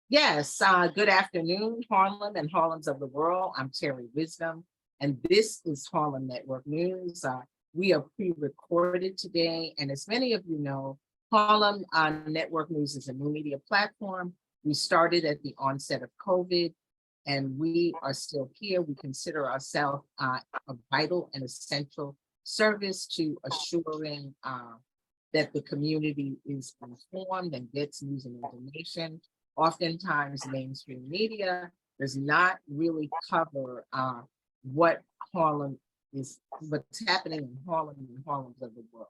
Yes, good afternoon, Harlem and Harlems of the world. I'm Terri Wisdom, and this is Harlem Network News. We are pre-recorded today, and as many of you know, Harlem Network News is a new media platform. We started at the onset of COVID, and we are still here. We consider ourselves a vital and essential service to assuring that the community is informed and gets news and information. Oftentimes, mainstream media does not really cover what Harlem is, what's happening in Harlem and Harlems of the world.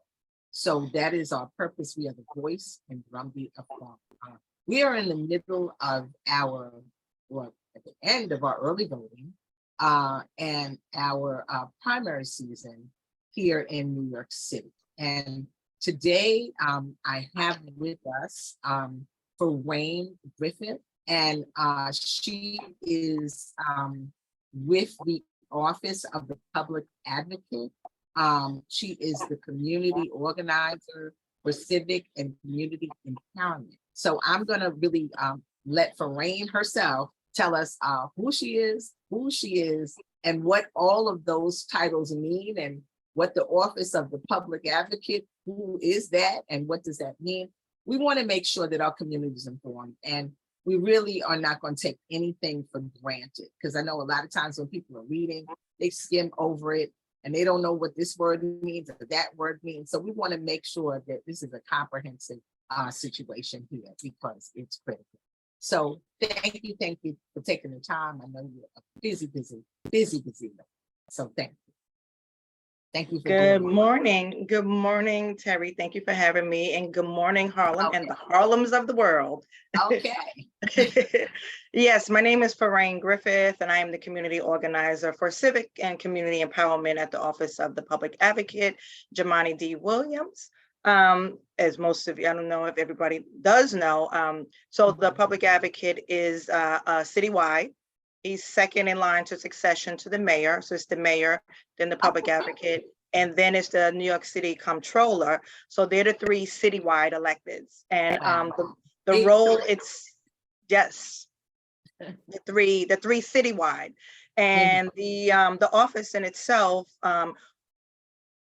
So that is our purpose. We are the voice and drumbeat of Harlem. We are in the middle of at the end of our early voting and our primary season here in New York City. And today I have with us Pharein Griffith, and she is with the Office of the Public Advocate. She is the community organizer for Civic and Community Empowerment. So I'm going to really let Pharein herself tell us who she is, and what all of those titles mean, and what the Office of the Public Advocate, who is that, and what does that mean? We want to make sure that our community is informed, and we really are not going to take anything for granted, because I know a lot of times when people are reading, they skim over it and they don't know what this word means or that word means. So we want to make sure that this is a comprehensive situation here, because it's critical. So thank you for taking the time. I know you're a busy. So thank you. Thank you. Good morning, Terri. Thank you for having me, and good morning, Harlem and the Harlems of the world. Okay. Yes, my name is Pharein Griffith, and I am the community organizer for Civic and Community Empowerment at the Office of the Public Advocate, Jumaane D. Williams. As most of you, I don't know if everybody does know. So the Public Advocate is citywide. He's second in line to succession to the mayor. So it's the mayor, then the public advocate, and then it's the New York City comptroller. So they're the three citywide electeds. And the role, it's, yes, the three citywide. And the office in itself,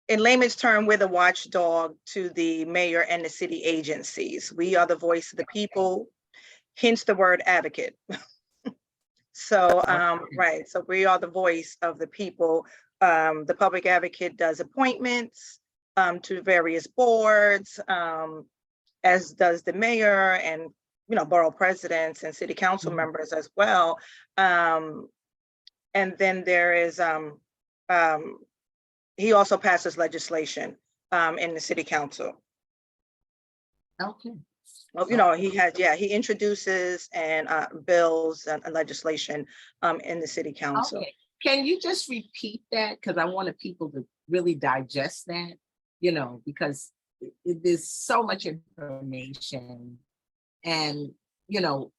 in layman's term, we're the watchdog to the mayor and the city agencies. We are the voice of the people, hence the word advocate. So, right, so we are the voice of the people. The public advocate does appointments to various boards, as does the mayor and, borough presidents and city council members as well. And then there is, he also passes legislation in the city council. Okay. He introduces and bills and legislation in the city council. Okay. Can you just repeat that? Because I wanted people to really digest that, because there's so much information, and, our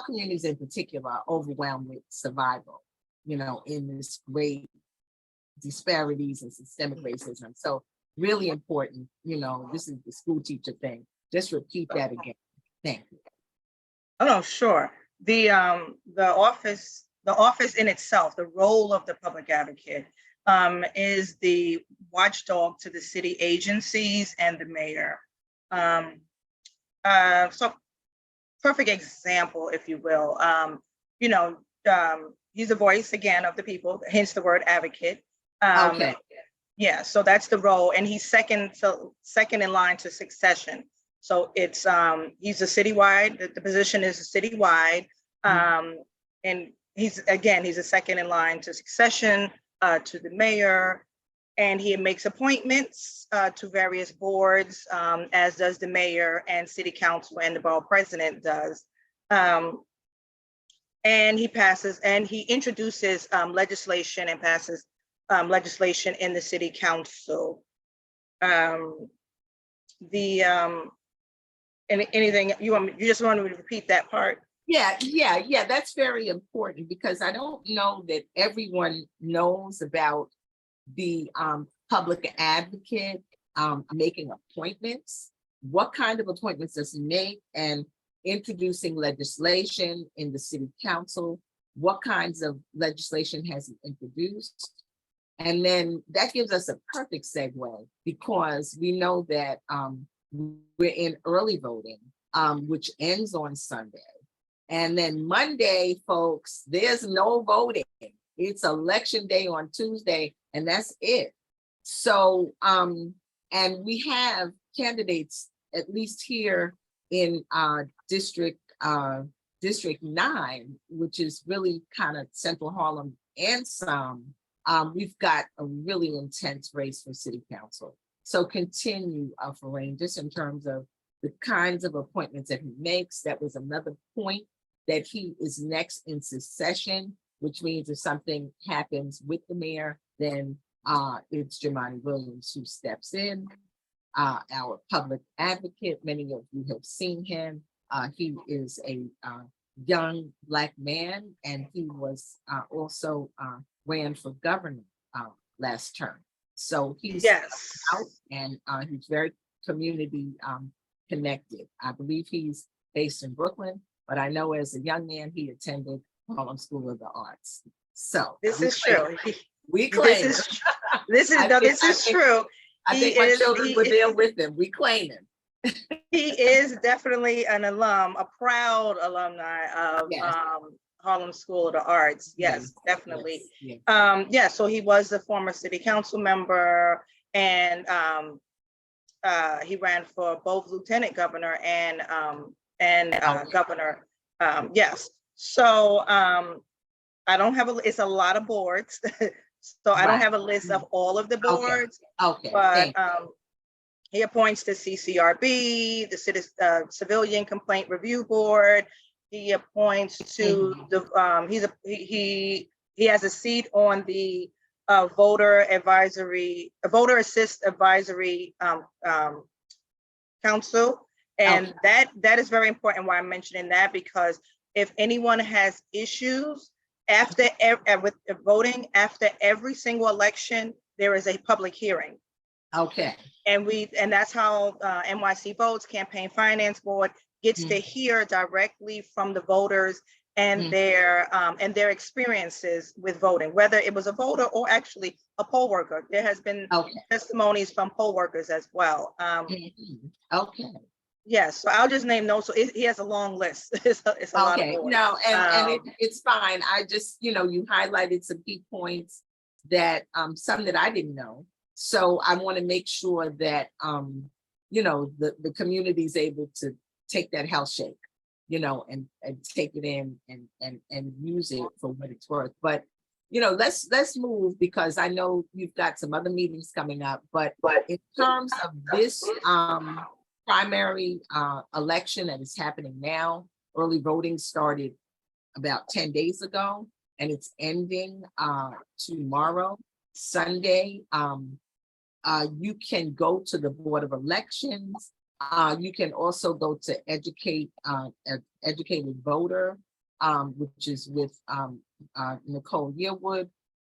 communities in particular are overwhelmed with survival, in this great disparities and systemic racism. So really important, this is the school teacher thing. Just repeat that again. Thank you. Oh, sure. The office in itself, the role of the public advocate is the watchdog to the city agencies and the mayor. So perfect example, if you will. He's a voice again of the people, hence the word advocate. Okay. Yeah, so that's the role, and he's second in line to succession. So it's he's a citywide. The position is a citywide, and he's a second in line to succession to the mayor, and he makes appointments to various boards, as does the mayor and city council, and the borough president does. And he introduces legislation and passes legislation in the city council. Anything you just want me to repeat that part? Yeah, that's very important, because I don't know that everyone knows about the public advocate making appointments. What kind of appointments does he make? And introducing legislation in the city council. What kinds of legislation has he introduced? And then that gives us a perfect segue, because we know that we're in early voting, which ends on Sunday. And then Monday, folks, there's no voting. It's election day on Tuesday, and that's it. So, and we have candidates, at least here in District 9, which is really kind of Central Harlem and some. We've got a really intense race for city council. So continue, Pharein, just in terms of the kinds of appointments that he makes. That was another point, that he is next in succession, which means if something happens with the mayor, then it's Jumaane Williams who steps in. Our public advocate, many of you have seen him. He is a young Black man, and he was also ran for governor last term. So he's out, and he's very community connected. I believe he's based in Brooklyn, but I know as a young man, he attended Harlem School of the Arts. So this is true. We claim this is true. I think my children were there with him. We claim him. He is definitely an alum, a proud alumni of Harlem School of the Arts. Yes, definitely. Yes. So he was a former city council member, and he ran for both lieutenant governor and governor. Yes. So I don't have it's a lot of boards. So I don't have a list of all of the boards. Okay. But he appoints the CCRB, the Civilian Complaint Review Board. He appoints to the he has a seat on the Voter Assist Advisory Council, and that is very important. Why I'm mentioning that, because if anyone has issues after with voting, after every single election, there is a public hearing. Okay. And that's how NYC Votes Campaign Finance Board gets to hear directly from the voters and their experiences with voting, whether it was a voter or actually a poll worker. There has been testimonies from poll workers as well. Okay. Yes, so I'll just name those. So he has a long list. It's a lot of boards. No, and it's fine. I just, you highlighted some key points that some that I didn't know. So I want to make sure that the community is able to take that health shake, and take it in and use it for what it's worth. But let's move, because I know you've got some other meetings coming up. But in terms of this primary election that is happening now, early voting started about 10 days ago, and it's ending tomorrow, Sunday. You can go to the Board of Elections. You can also go to Educated Voter, which is with Nicole Yearwood,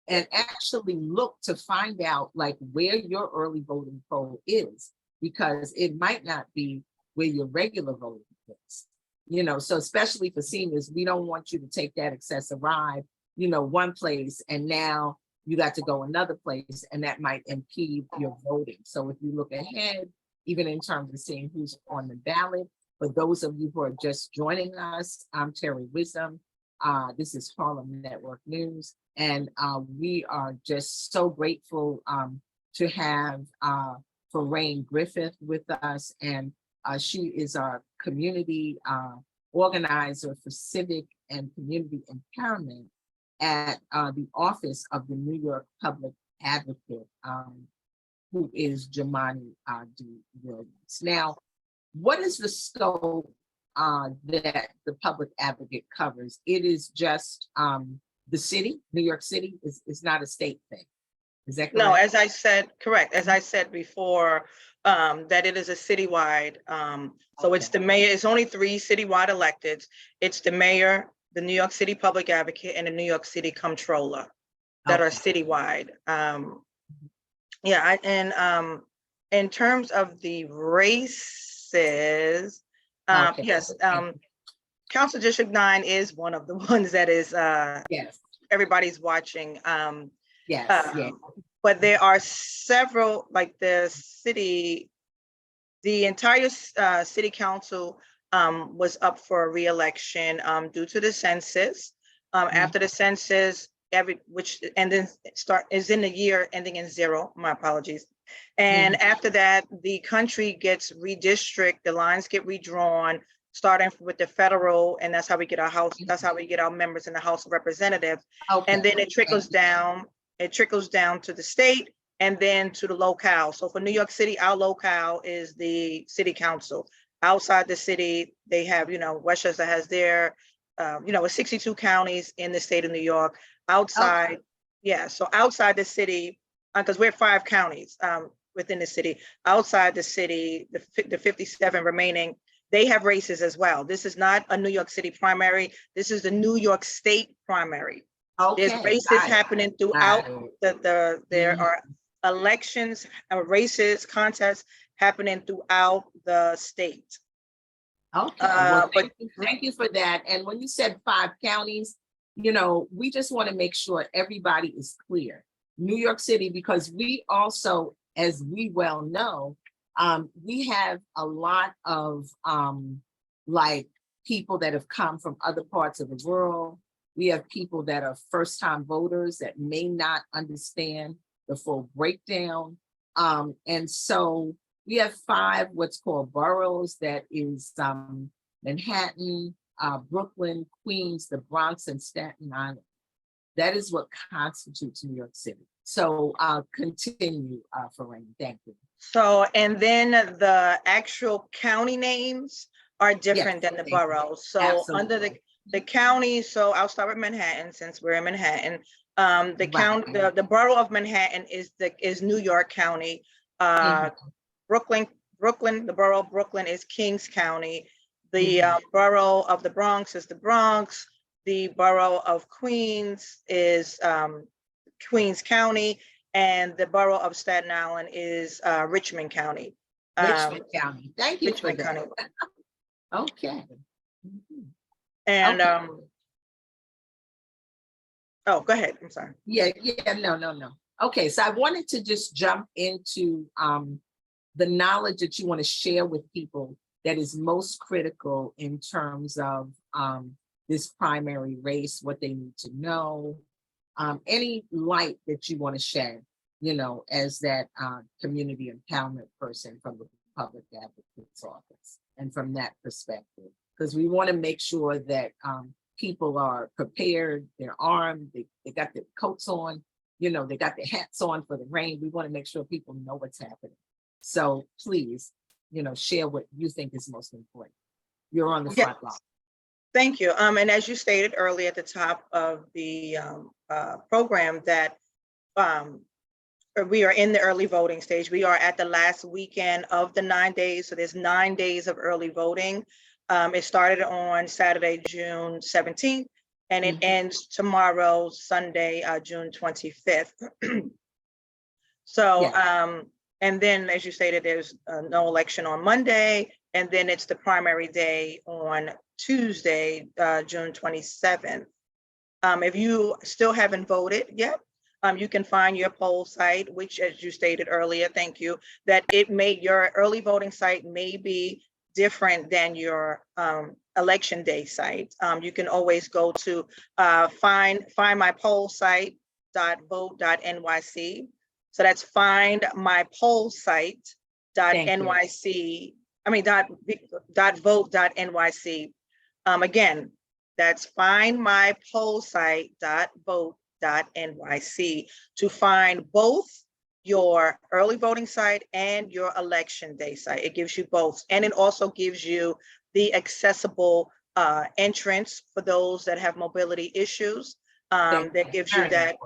and actually look to find out where your early voting poll is, because it might not be where your regular voting is. So especially for seniors, we don't want you to take that excessive ride, one place, and now you got to go another place, and that might impede your voting. So if you look ahead, even in terms of seeing who's on the ballot, for those of you who are just joining us, I'm Terri Wisdom. This is Harlem Network News, and we are just so grateful to have Pharein Griffith with us, and she is our community organizer for Civic and Community Empowerment at the office of the New York Public Advocate, who is Jumaane D. Williams. Now, what is the scope that the Public Advocate covers? It is just the city, New York City. It's not a state thing. Is that correct? No, as I said, correct. As I said before, that it is a citywide. So it's the mayor. It's only 3 citywide electeds. It's the mayor, the New York City Public Advocate, and the New York City Comptroller that are citywide. In terms of the races, yes, Council District 9 is one of the ones that is Yes, everybody's watching. yes, yeah. But there are several, like the entire city council was up for a re-election due to the census. After the census, is in the year ending in 0. My apologies. And after that, the country gets redistricted, the lines get redrawn, starting with the federal, and that's how we get our house. That's how we get our members in the House of Representatives. Okay. And then it trickles down. It trickles down to the state and then to the locale. So for New York City, our locale is the city council. Outside the city, they have, Westchester has their, with 62 counties in the state of New York. Outside, yeah. So outside the city, because we're 5 counties within the city. Outside the city, the 57 remaining, they have races as well. This is not a New York City primary. This is the New York State primary. Okay. There's races happening throughout there are elections, races, contests happening throughout the state. Okay, well, thank you for that. And when you said 5 counties, we just want to make sure everybody is clear. New York City, because we also, as we well know, we have a lot of like people that have come from other parts of the world. We have people that are first-time voters that may not understand the full breakdown. And so we have 5 what's called boroughs, that is Manhattan, Brooklyn, Queens, the Bronx, and Staten Island. That is what constitutes New York City. So continue, Pharein. Thank you. So, and then the actual county names are different than the boroughs. So absolutely. Under the county, so I'll start with Manhattan since we're in Manhattan. The county, the borough of Manhattan is New York County. Brooklyn, the borough of Brooklyn is Kings County. The borough of the Bronx is the Bronx. The borough of Queens is Queens County, and the borough of Staten Island is Richmond County. Richmond County. Thank you Richmond for that. County. Okay. And oh, go ahead. I'm sorry. Yeah, no. Okay, so I wanted to just jump into the knowledge that you want to share with people that is most critical in terms of this primary race, what they need to know, any light that you want to shed, as that community empowerment person from the public advocate's office, and from that perspective, because we want to make sure that people are prepared, they're armed, they got their coats on, they got their hats on for the rain. We want to make sure people know what's happening. So please, share what you think is most important. You're on the front line. Thank you. And as you stated earlier at the top of the program, that we are in the early voting stage. We are at the last weekend of the 9 days. So there's 9 days of early voting. It started on Saturday, June 17th, and it ends tomorrow, Sunday, June 25th. So, and then, as you stated, there's no election on Monday, and then it's the primary day on Tuesday, June 27th. If you still haven't voted yet, you can find your poll site, which, as you stated earlier, thank you, that your early voting site may be different than your election day site. You can always go to find my poll site.vote.nyc. So that's find my poll site.nyc. .vote.nyc. Again, that's find my poll site.vote.nyc to find both your early voting site and your election day site. It gives you both. And it also gives you the accessible entrance for those that have mobility issues. That gives you that,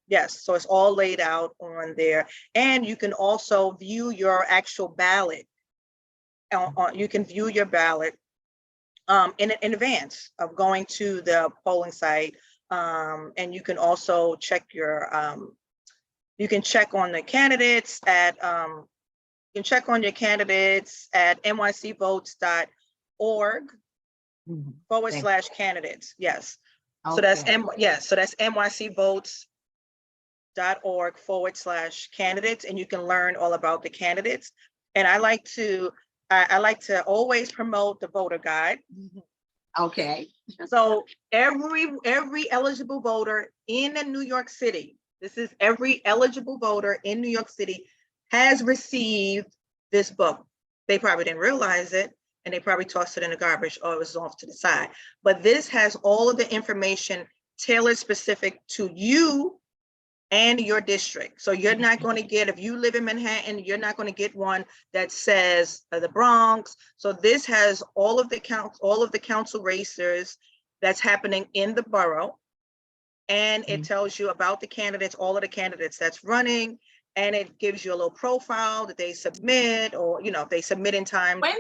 yes, so it's all laid out on there. And you can also view your actual ballot. You can view your ballot in advance of going to the polling site. And you can also check your, you can check on the candidates at, nycvotes.org. Mhm. forward Thank slash candidates. Yes. you. So that's Okay. so that's nycvotes.org/candidates, and you can learn all about the candidates. And I like to always promote the voter guide. Okay. So every eligible voter in New York City, this is every eligible voter in New York City has received this book. They probably didn't realize it, and they probably tossed it in the garbage or it was off to the side. But this has all of the information tailored specific to you and your district. So you're not going to get, if you live in Manhattan, you're not going to get one that says the Bronx. So this has all of the council races that's happening in the borough. And it tells you about the candidates, all of the candidates that's running. And it gives you a little profile that they submit, or, if they submit in time. When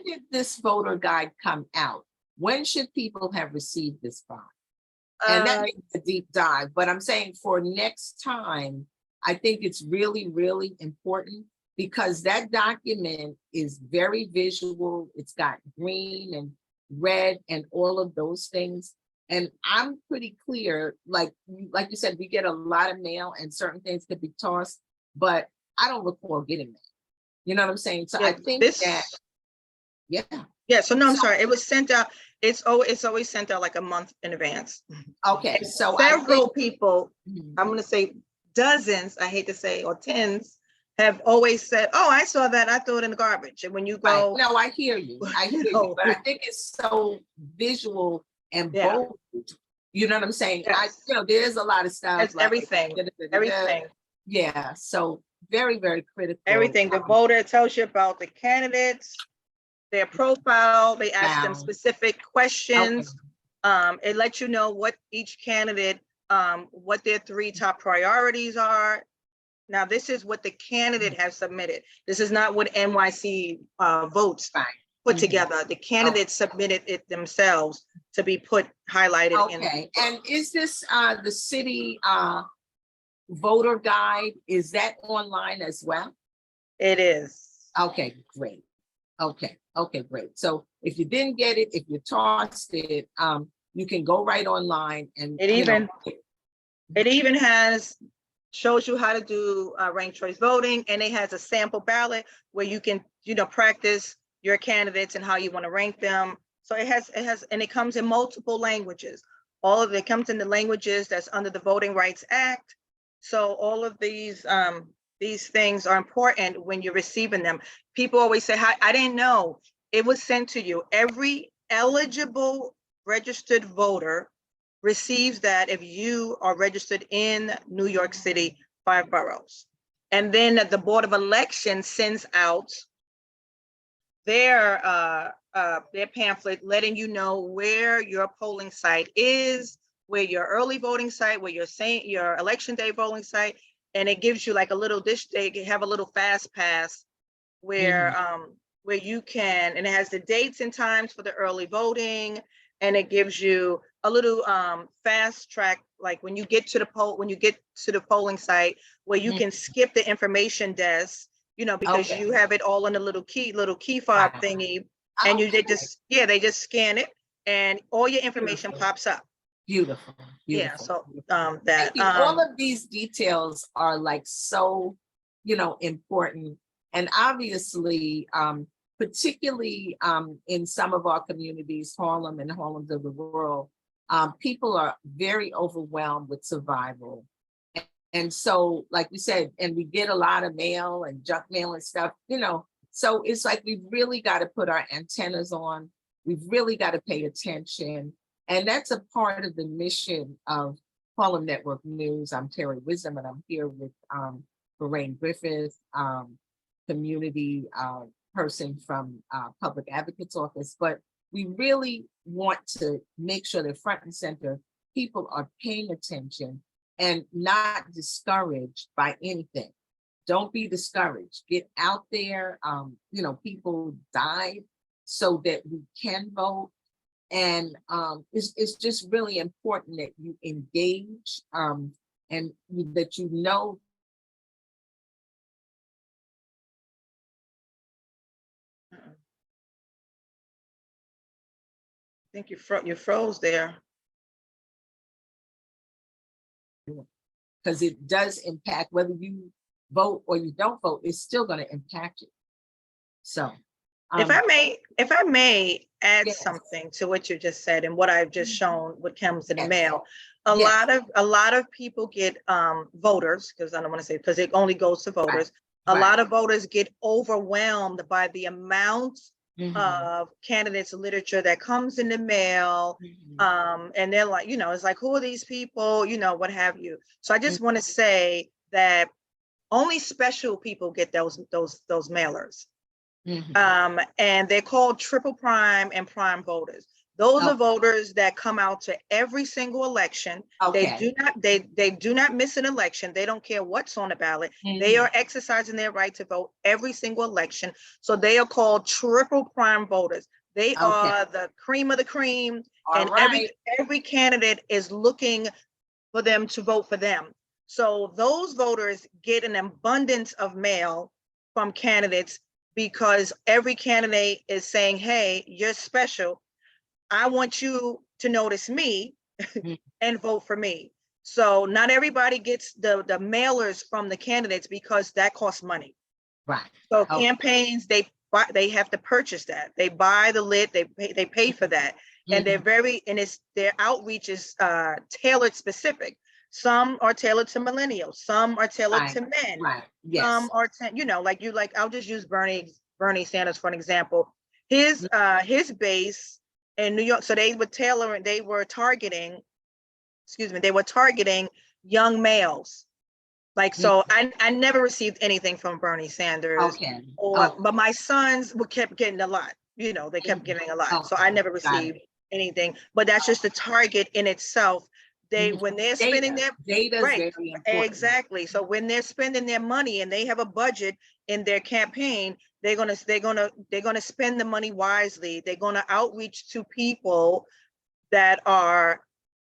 did this voter guide come out? When should people have received this by? And that makes a deep dive, but I'm saying for next time, I think it's really, really important because that document is very visual. It's got green and red and all of those things. And I'm pretty clear, like you said, we get a lot of mail and certain things could be tossed, but I don't recall getting that. You know what I'm saying? So I think that, yeah. Yeah, so no, I'm sorry. It was sent out. It's always sent out like a month in advance. Okay, so several people, I'm going to say dozens, I hate to say, or tens, have always said, "Oh, I saw that. I threw it in the garbage." And when you go, no, I hear you. I hear you, but I think it's so visual and bold. You know what I'm saying? Yes. There's a lot of stuff. It's like everything. Everything. Yeah. So very, very critical. Everything. The voter tells you about the candidates, their profile. They ask them specific questions. It lets you know what each candidate, what their 3 top priorities are. Now, this is what the candidate has submitted. This is not what NYC votes put together. The candidates submitted it themselves to be highlighted. Okay, and is this the city voter guide? Is that online as well? It is. Okay, great. Okay, great. So if you didn't get it, if you tossed it, you can go right online and it even shows you how to do ranked choice voting, and it has a sample ballot where you can practice your candidates and how you want to rank them. So it has and it comes in multiple languages. All of it comes in the languages that's under the Voting Rights Act. So all of these things are important when you're receiving them. People always say, "Hi, I didn't know." It was sent to you. Every eligible registered voter receives that if you are registered in New York City, 5 boroughs. And then the Board of Elections sends out their pamphlet letting you know where your polling site is, where your early voting site, where your election day voting site, and it gives you like a little they have a little fast pass where you can, and it has the dates and times for the early voting, and it gives you a little fast track, like when you get to the polling site where you can skip the information desk, because you have it all in a little key fob thingy, and they just scan it and all your information pops up. Beautiful. Yeah, so all of these details are like so important, and obviously particularly in some of our communities, Harlem and Harlems of the world, people are very overwhelmed with survival. And so, like we said, and we get a lot of mail and junk mail and stuff, so it's like we've really got to put our antennas on. We've really got to pay attention. And that's a part of the mission of Harlem Network News. I'm Terri Wisdom, and I'm here with Pharein Griffith, community person from Public Advocate's office. But we really want to make sure that front and center people are paying attention and not discouraged by anything. Don't be discouraged. Get out there. People died so that we can vote. And it's just really important that you engage and that think you froze there. Because it does impact whether you vote or you don't vote, it's still going to impact you. So If I may add yes. something to what you just said and what I've just shown, what comes in the Yes. mail. Yes. A lot of people get voters, because I don't want to say because it only goes to voters. Right. A lot of voters get overwhelmed by the amount of candidates literature that comes in the mail. And they're like, it's like, who are these people? What have you. So I just want to say that only special people get those mailers. And they're called triple prime and prime voters. Those are voters that come out to every single election. Okay. They do not miss an election. They don't care what's on the ballot. They are exercising their right to vote every single election. So they are called triple prime voters. They are the cream of the cream. All and right. every candidate is looking for them to vote for them. So those voters get an abundance of mail from candidates because every candidate is saying, hey, you're special. I want you to notice me and vote for me. So not everybody gets the mailers from the candidates because that costs money. Right. So campaigns, they have to purchase that. They buy the lit, they pay for that. And their outreach is tailored specific. Some are tailored to millennials, some are tailored to men. Right. Yes. Some are I'll just use Bernie Sanders for an example. His base in New York, so they were targeting young males. So I never received anything from Bernie Sanders. But my sons kept getting a lot, they kept getting a lot. So I never received anything, but that's just the target in itself. When they're spending their data is very important. Exactly. So when they're spending their money and they have a budget in their campaign, they're gonna spend the money wisely. They're gonna outreach to people that are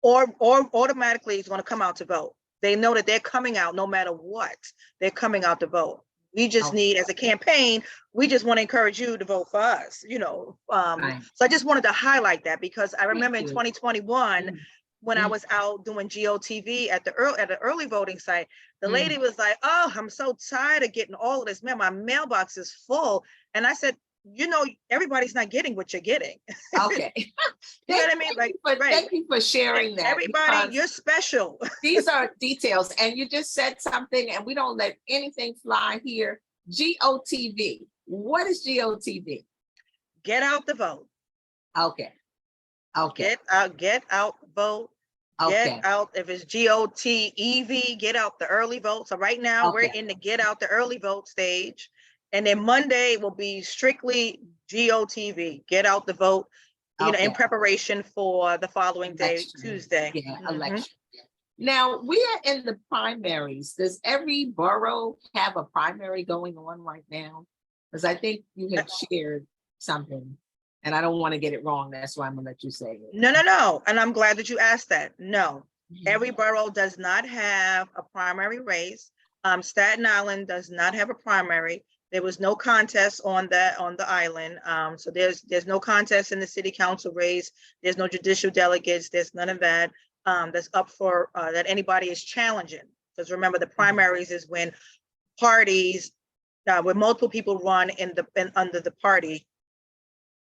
or automatically is going to come out to vote. They know that they're coming out no matter what. They're coming out to vote. We just need, as a campaign, we just want to encourage you to vote for us, So I just wanted to highlight that because I remember in 2021, when I was out doing GOTV at the early voting site, the lady was like, oh, I'm so tired of getting all of this mail. My mailbox is full. And I said, everybody's not getting what you're getting. Okay. You know what I mean? Thank you for sharing that. Everybody, you're special. These are details. And you just said something, and we don't let anything fly here. GOTV. What is GOTV? Get out the vote. Okay. Get out, vote. Get out. If it's GOTEV, get out the early vote. So right now we're in the get out the early vote stage. And then Monday will be strictly GOTV, get out the vote, in preparation for the following day, Tuesday. Election. Now we are in the primaries. Does every borough have a primary going on right now? Because I think you have shared something, and I don't want to get it wrong. That's why I'm gonna let you say it. No. And I'm glad that you asked that. No, every borough does not have a primary race. Staten Island does not have a primary. There was no contest on the island. So there's no contest in the city council race. There's no judicial delegates. There's none of that that's up for that anybody is challenging. Because remember, the primaries is when parties, when multiple people run under the party.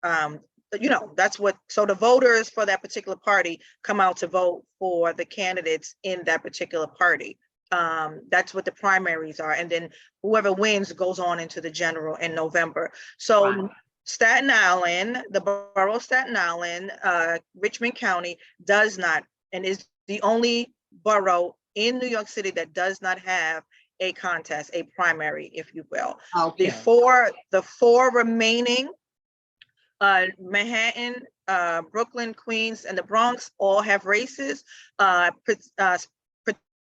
That's what. So the voters for that particular party come out to vote for the candidates in that particular party. That's what the primaries are, and then whoever wins goes on into the general in November. So Staten Island, the borough of Staten Island, Richmond County does not, and is the only borough in New York City that does not have a contest, a primary, if you will. The four remaining, Manhattan, Brooklyn, Queens, and the Bronx all have races,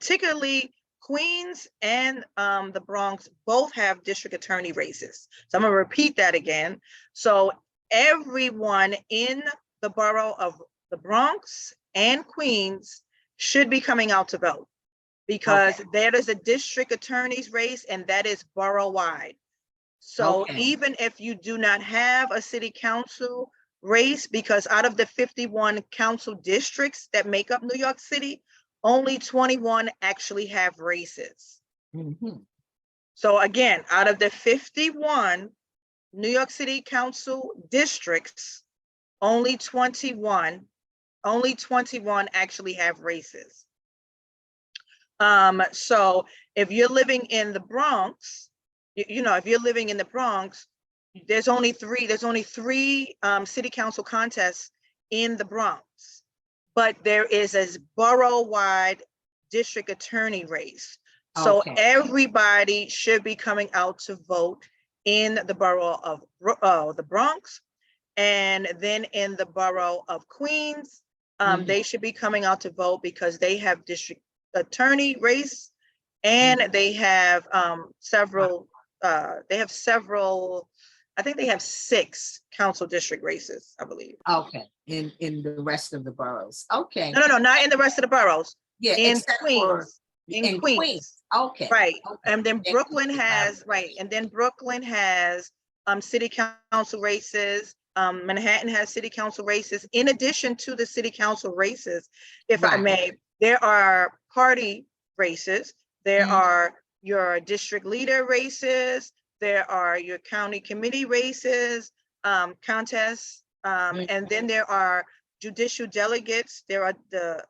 particularly Queens and the Bronx both have district attorney races. So I'm going to repeat that again. So everyone in the borough of the Bronx and Queens should be coming out to vote because there is a district attorney's race, and that is borough-wide. So even if you do not have a city council race because out of the 51 council districts that make up New York City, only 21 actually have races. Mhm. So again, out of the 51 New York City council districts, only 21 actually have races. So if you're living in the Bronx, if you're living in the Bronx, there's only three city council contests in the Bronx, but there is a borough-wide district attorney race. So Okay. everybody should be coming out to vote in the borough of the Bronx, and then in the borough of Queens, they should be coming out to vote because they have district attorney race, and they have several. I think they have 6 council district races, I believe. Okay, in the rest of the boroughs. Okay. No, not in the rest of the boroughs. Yeah, In except Queens. for In Queens. Okay. Right. Okay. And then Thank you Brooklyn for has, clarification. and then Brooklyn has city council races. Manhattan has city council races. In addition to the city council races, if I Right. may, there are party races. There Mhm. are your district leader races. There are your county committee races, contests. And then there are judicial delegates. There are the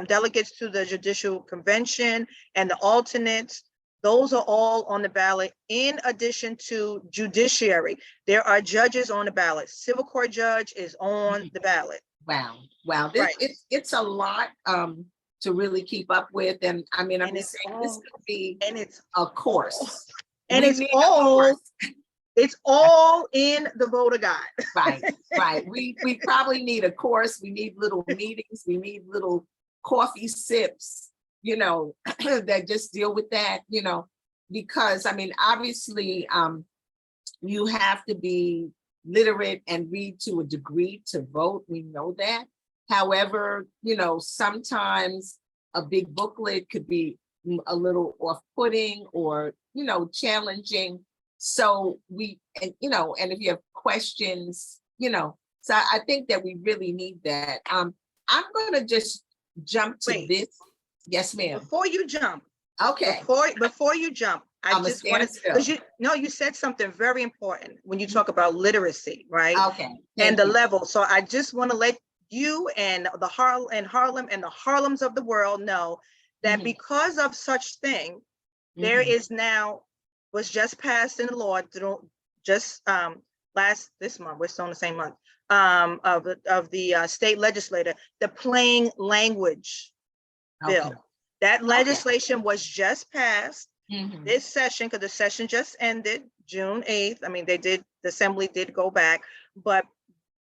delegates to the judicial convention and the alternates. Those are all on the ballot. In addition to judiciary, there are judges on the ballot. Civil court judge is on the ballot. Wow. Right. It's a lot to really keep up with. And I mean, I'm And just it's saying this could be it's a course. and We it's need a all course. it's all in the vote of God. Right. We probably need a course. We need little meetings. We need little coffee sips, that just deal with that, because I mean, obviously, you have to be literate and read to a degree to vote. We know that. However, sometimes a big booklet could be a little off-putting or, challenging. So and if you have questions, so I think that we really need that. I'm gonna just jump to Wait. this. Yes, ma'am. Before you jump, Okay. before you jump, I I'ma just want stand to, still. because you said something very important when you talk about literacy, right? Okay. And Thank the you. level. So I just want to let you and Harlem and the Harlems of the world know that Mhm. because of such thing, there Mhm. is now, was just passed in the law through just this month, we're still in the same month, of the state legislature, the plain language bill. Okay. That legislation was just passed Mhm. this session, because the session just ended June 8th. I mean, the assembly did go back, but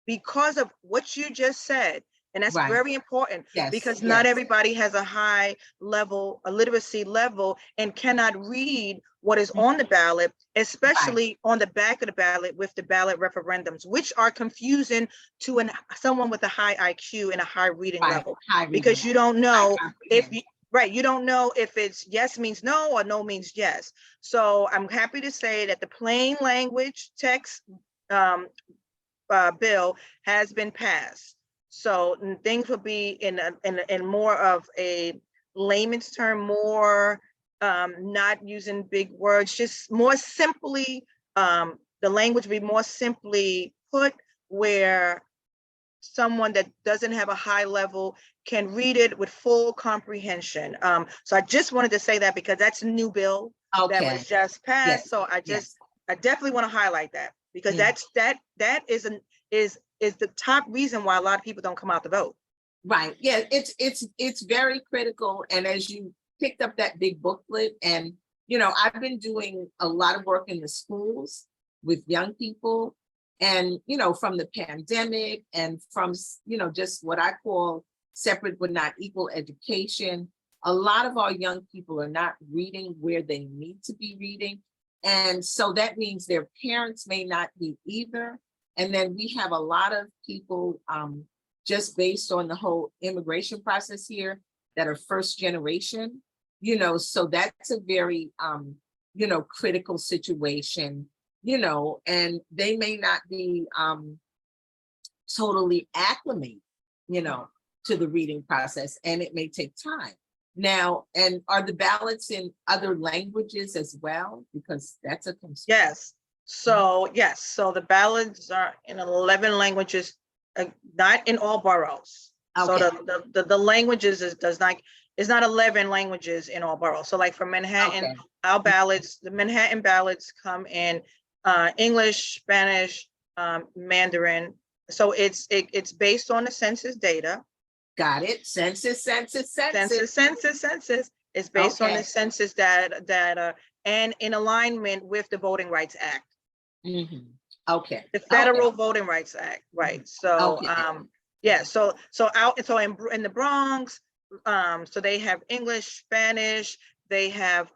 because of what you just said, and that's Right. very important, Yes. because not Yes. everybody has a high level, a literacy level, and cannot read what is on the ballot, especially on the back of the ballot with the ballot referendums, which are confusing to someone with a high IQ and a high reading level, because you don't know if you, right, you don't know if it's yes means no or no means yes. So I'm happy to say that the plain language text bill has been passed. So things will be in more of a layman's term, more not using big words, just more simply, the language will be more simply put where someone that doesn't have a high level can read it with full comprehension. So I just wanted to say that because that's a new bill that was just passed. Yes. So I definitely want to highlight that, because that is the top reason why a lot of people don't come out to vote. Right. Yeah, it's very critical. And as you picked up that big booklet, and I've been doing a lot of work in the schools with young people, and from the pandemic and from just what I call separate but not equal education, a lot of our young people are not reading where they need to be reading. And so that means their parents may not be either. And then we have a lot of people, just based on the whole immigration process here, that are first generation, so that's a very, critical situation, and they may not be, totally acclimate, to the reading process, and it may take time. Now, and are the ballots in other languages as well? Because that's a concern. Yes. So yes, so the ballots are in 11 languages, not in all boroughs. So Okay. the languages is not 11 languages in all boroughs. So like for Manhattan, Okay. our ballots, the Manhattan ballots come in English, Spanish, Mandarin. So it's based on the census data. Got it. Census. Census. It's based on the census data and in alignment with the Voting Rights Act. Mhm. Okay. The Federal Voting Rights Act, right? So, yeah. So in the Bronx, so they have English, Spanish, they have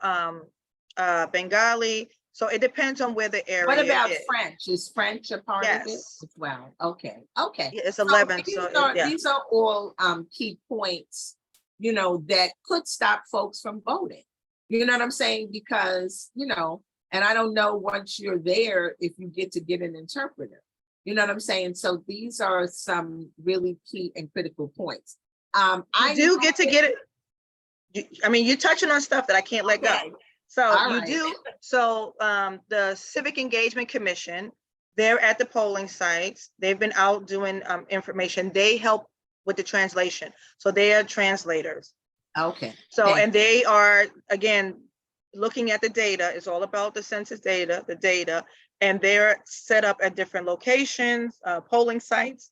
Bengali. So it depends on where the area. What about is. French? Is French a part of it Yes. as well? Okay. Okay. Yeah, it's 11. These are all key points, that could stop folks from voting. You know what I'm saying? Because, and I don't know once you're there if you get an interpreter. You know what I'm saying? So these are some really key and critical points. I do get to get it. I mean, you're touching on stuff that I can't let go. So do. So the Civic Engagement Commission, they're at the polling sites. They've been out doing information. They help with the translation. So they are translators. Okay. So, and they are, again, looking at the data. It's all about the census data, and they're set up at different locations, polling sites.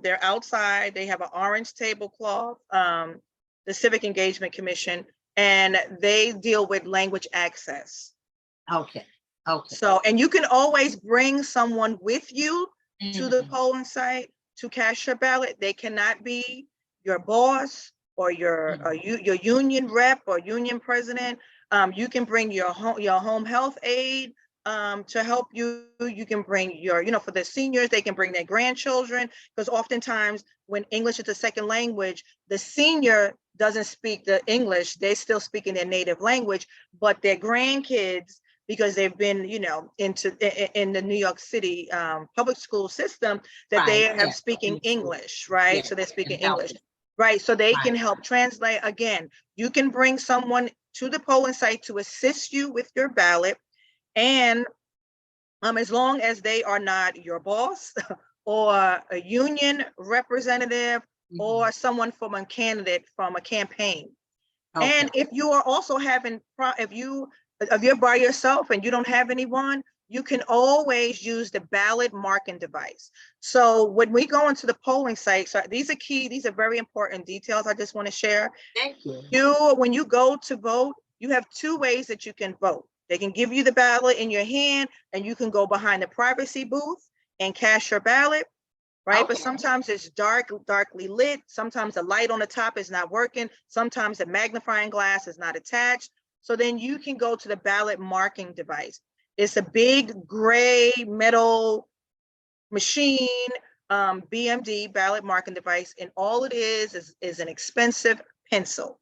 They're outside. They have an orange tablecloth, the Civic Engagement Commission, and they deal with language access. Okay. So, and you can always bring someone with you to the polling site to cast your ballot. They cannot be your boss or your union rep or union president. You can bring your home health aide to help you. You can bring your, for the seniors, they can bring their grandchildren, because oftentimes when English is a second language, the senior doesn't speak the English, they still speak in their native language, but their grandkids, because they've been, in the New York City public school system, that they have speaking English, right? So they're speaking English, right? So they can help translate. Again, you can bring someone to the polling site to assist you with your ballot, and as long as they are not your boss or a union representative or someone from a candidate from a campaign. And if you are also having, if you're by yourself and you don't have anyone, you can always use the ballot marking device. So when we go into the polling site, so these are very important details I just want to share. Thank you. When you go to vote, you have two ways that you can vote. They can give you the ballot in your hand, and you can go behind the privacy booth and cast your ballot, right? But sometimes it's darkly lit. Sometimes the light on the top is not working. Sometimes the magnifying glass is not attached. So then you can go to the ballot marking device. It's a big gray metal machine, BMD, ballot marking device, and all it is an expensive pencil.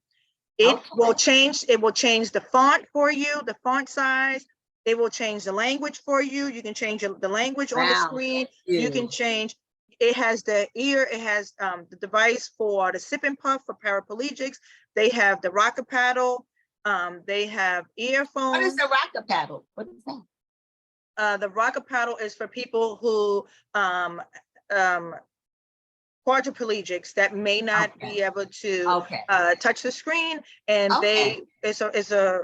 It will change the font for you, the font size. It will change the language for you. You can change the language on the screen. You can change. It has the ear. It has the device for the sip and puff for paraplegics. They have the rocker paddle. They have earphones. What is the rocker paddle? What is that? The rocker paddle is for people who quadriplegics that may not be able to touch the screen, and it's a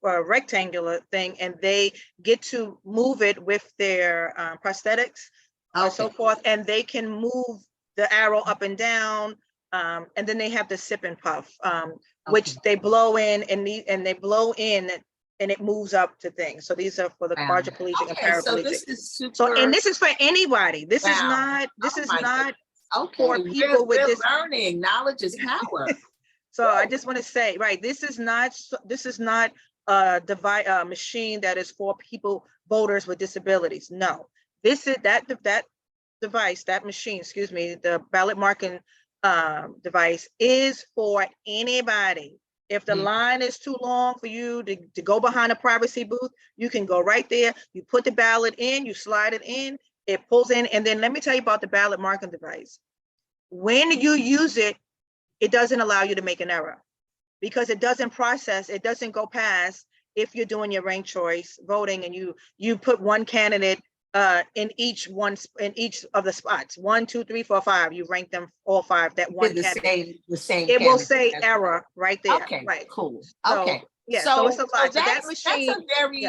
rectangular thing, and they get to move it with their prosthetics and so forth, and they can move the arrow up and down, and then they have the sip and puff, which they blow in and they blow in and it moves up to things. So these are for the quadriplegic and paraplegic. So this is super. So, and this is for anybody. This is not for people with this learning. Knowledge is power. So I just want to say, right, this is not a machine that is for voters with disabilities. No, this is that device, that machine, excuse me, the ballot marking device is for anybody. If the line is too long for you to go behind a privacy booth, you can go right there. You put the ballot in, you slide it in, It pulls in, and then let me tell you about the ballot marking device. When you use it, it doesn't allow you to make an error because it doesn't process, it doesn't go past if you're doing your ranked choice voting and you put one candidate in each of the spots, 1, 2, 3, 4, 5. You rank them all 5. That one candidate. The same. It will say error right there. Okay, right. cool. So, Okay. yeah. So it's a lot. So that that's machine. a very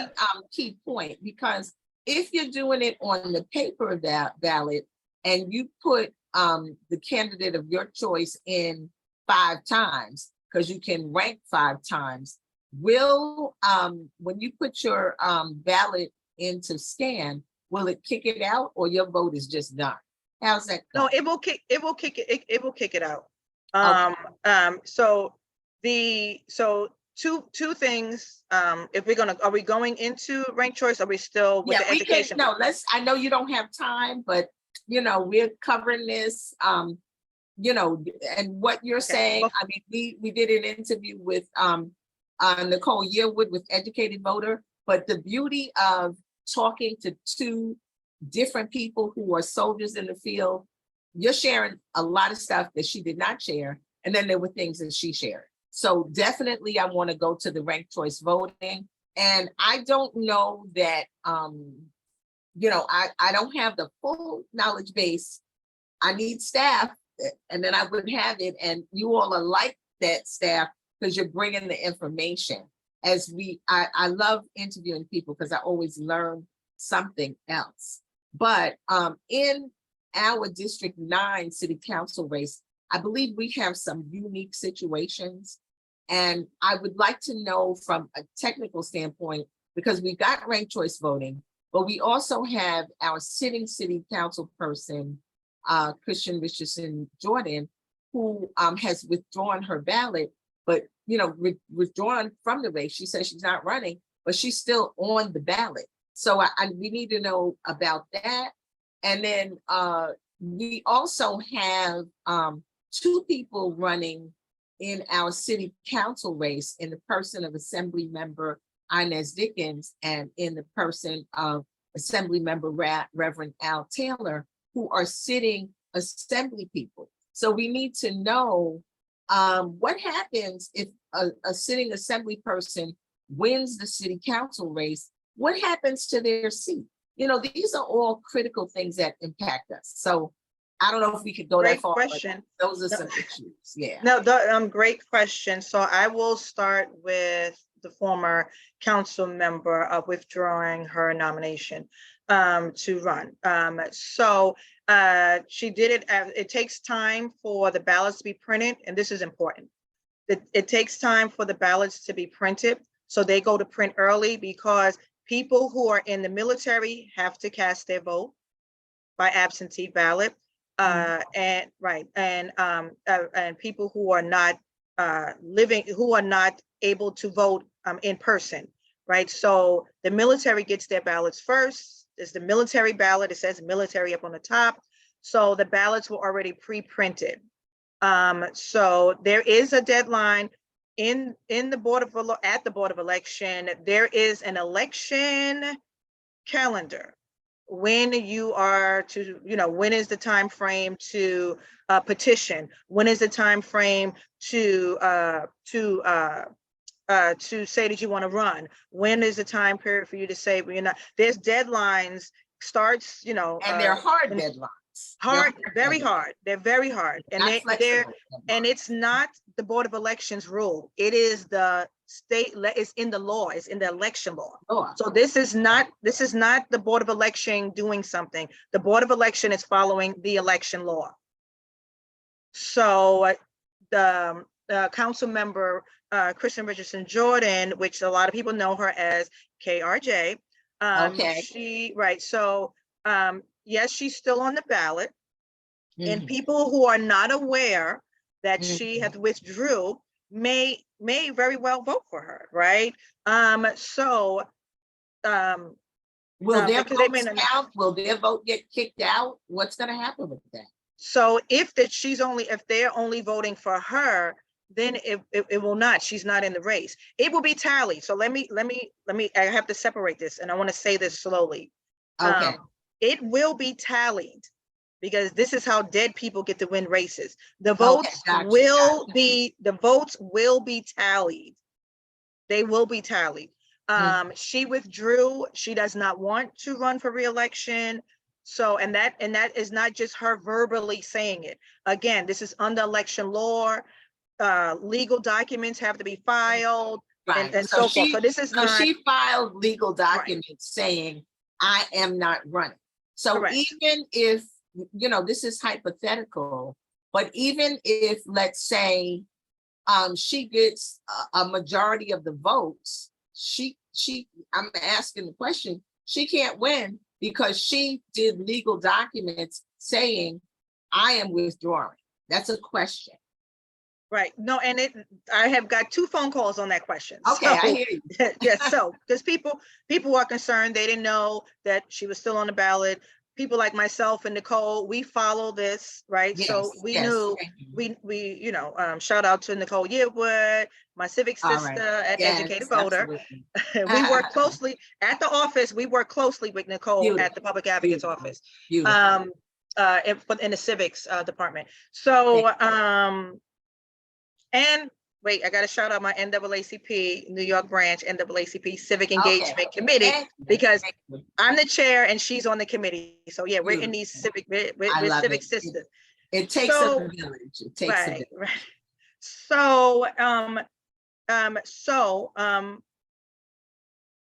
key point, because if you're doing it on the paper ballot and you put the candidate of your choice in 5 times, because you can rank 5 times, will when you put your ballot into scan, will it kick it out, or your vote is just done? How's that go? No, it will kick it out. Okay. So two things. If are we going into ranked choice? Are we still with the education? No, I know you don't have time, but we're covering this, and what you're saying. I mean, we did an interview with Nicole Yearwood with Educated Voter, but the beauty of talking to 2 different people who are soldiers in the field, you're sharing a lot of stuff that she did not share, and then there were things that she shared. So definitely I want to go to the ranked choice voting. And I don't know that, I don't have the full knowledge base. I need staff, and then I would have it. And you all are like that staff because you're bringing the information. I love interviewing people because I always learn something else. But in our District 9 City Council race, I believe we have some unique situations. And I would like to know from a technical standpoint, because we've got ranked choice voting, but we also have our sitting city council person, Christian Richardson Jordan, who has withdrawn her ballot, but withdrawn from the race. She says she's not running, but she's still on the ballot. So we need to know about that. And then we also have 2 people running in our city council race, in the person of Assembly Member Inez Dickens and in the person of Assembly Member Reverend Al Taylor, who are sitting assembly people. So we need to know what happens if a sitting assembly person wins the city council race. What happens to their seat? These are all critical things that impact us. So I don't know if we could go that far. Question. Those are some issues. Yeah. No, great question. So I will start with the former council member of withdrawing her nomination to run. So she did it. It takes time for the ballots to be printed, and this is important. It takes time for the ballots to be printed, so they go to print early because people who are in the military have to cast their vote by absentee ballot. And people who are not who are not able to vote in person, right? So the military gets their ballots first. There's the military ballot. It says military up on the top. So the ballots were already pre-printed. So there is a deadline in the Board of Election. There is an election calendar. When you are to, when is the time frame to petition? When is the time frame to say that you want to run? When is the time period for you to say, well, you're not? There's deadlines. Starts, and they're hard deadlines. Very hard. They're very hard, and and it's not the Board of Elections rule. It is the state. It's in the law. It's in the election law. So this is not the Board of Election doing something. The Board of Election is following the election law. So the council member Christian Richardson Jordan, which a lot of people know her as KRJ. Yes, she's still on the ballot, and people who are not aware that she has withdrew may very well vote for her, right? Will their votes count? Will their vote get kicked out? What's going to happen with that? So if they're only voting for her, then it will not. She's not in the race. It will be tallied. So let me. I have to separate this, and I want to say this slowly. Okay. it will be tallied, because this is how dead people get to win races. The Okay, votes gotcha, will be tallied. They will be tallied. She withdrew. She does not want to run for re-election. So, and that is not just her verbally saying it. Again, this is under election law. Legal documents have to be filed, right. and so forth. So this is not. She filed legal documents saying, I am not running. So Correct. even if, you know, this is hypothetical, but even if, let's say, she gets a majority of the votes, I'm asking the question, she can't win because she did legal documents saying, I am withdrawing. That's a question. Right. No, and I have got 2 phone calls on that question. Okay, so, I hear you. Yes, so because people are concerned, they didn't know that she was still on the ballot. People like myself and Nicole, we follow this, right? Yes, so we yes, knew, we you know, shout out to Nicole Yearwood, my civic sister, right. an educated voter. Absolutely. We work closely at the office. We work closely with Nicole Beautiful. at the Public Advocate's Beautiful. office. Beautiful. In the civics department. So, and wait, I got to shout out my NAACP, New York branch, NAACP Civic Engagement Committee, because I'm the chair and she's on the committee. So yeah, we're in these civic, we're civic sisters. It takes a village. It takes a village. Right. So,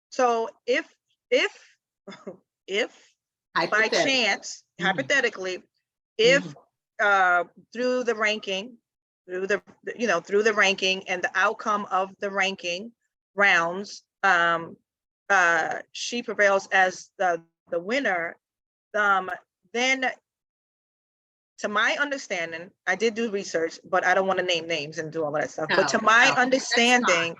so if by chance, hypothetically, if through the ranking, through the ranking and the outcome of the ranking rounds, she prevails as the winner, then, to my understanding, I did do research, but I don't want to name names and do all of that stuff. But to my understanding,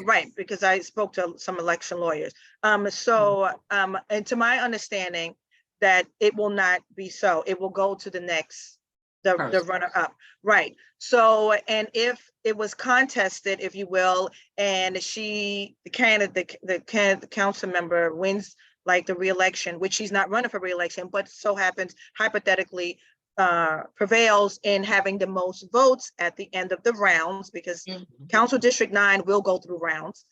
right, because I spoke to some election lawyers. And to my understanding, that it will not be so. It will go to the next, the runner up, right? So, and if it was contested, if you will, and the council member wins, like the re-election, which she's not running for re-election, but so happens hypothetically prevails in having the most votes at the end of the rounds, because Council District 9 will go through rounds,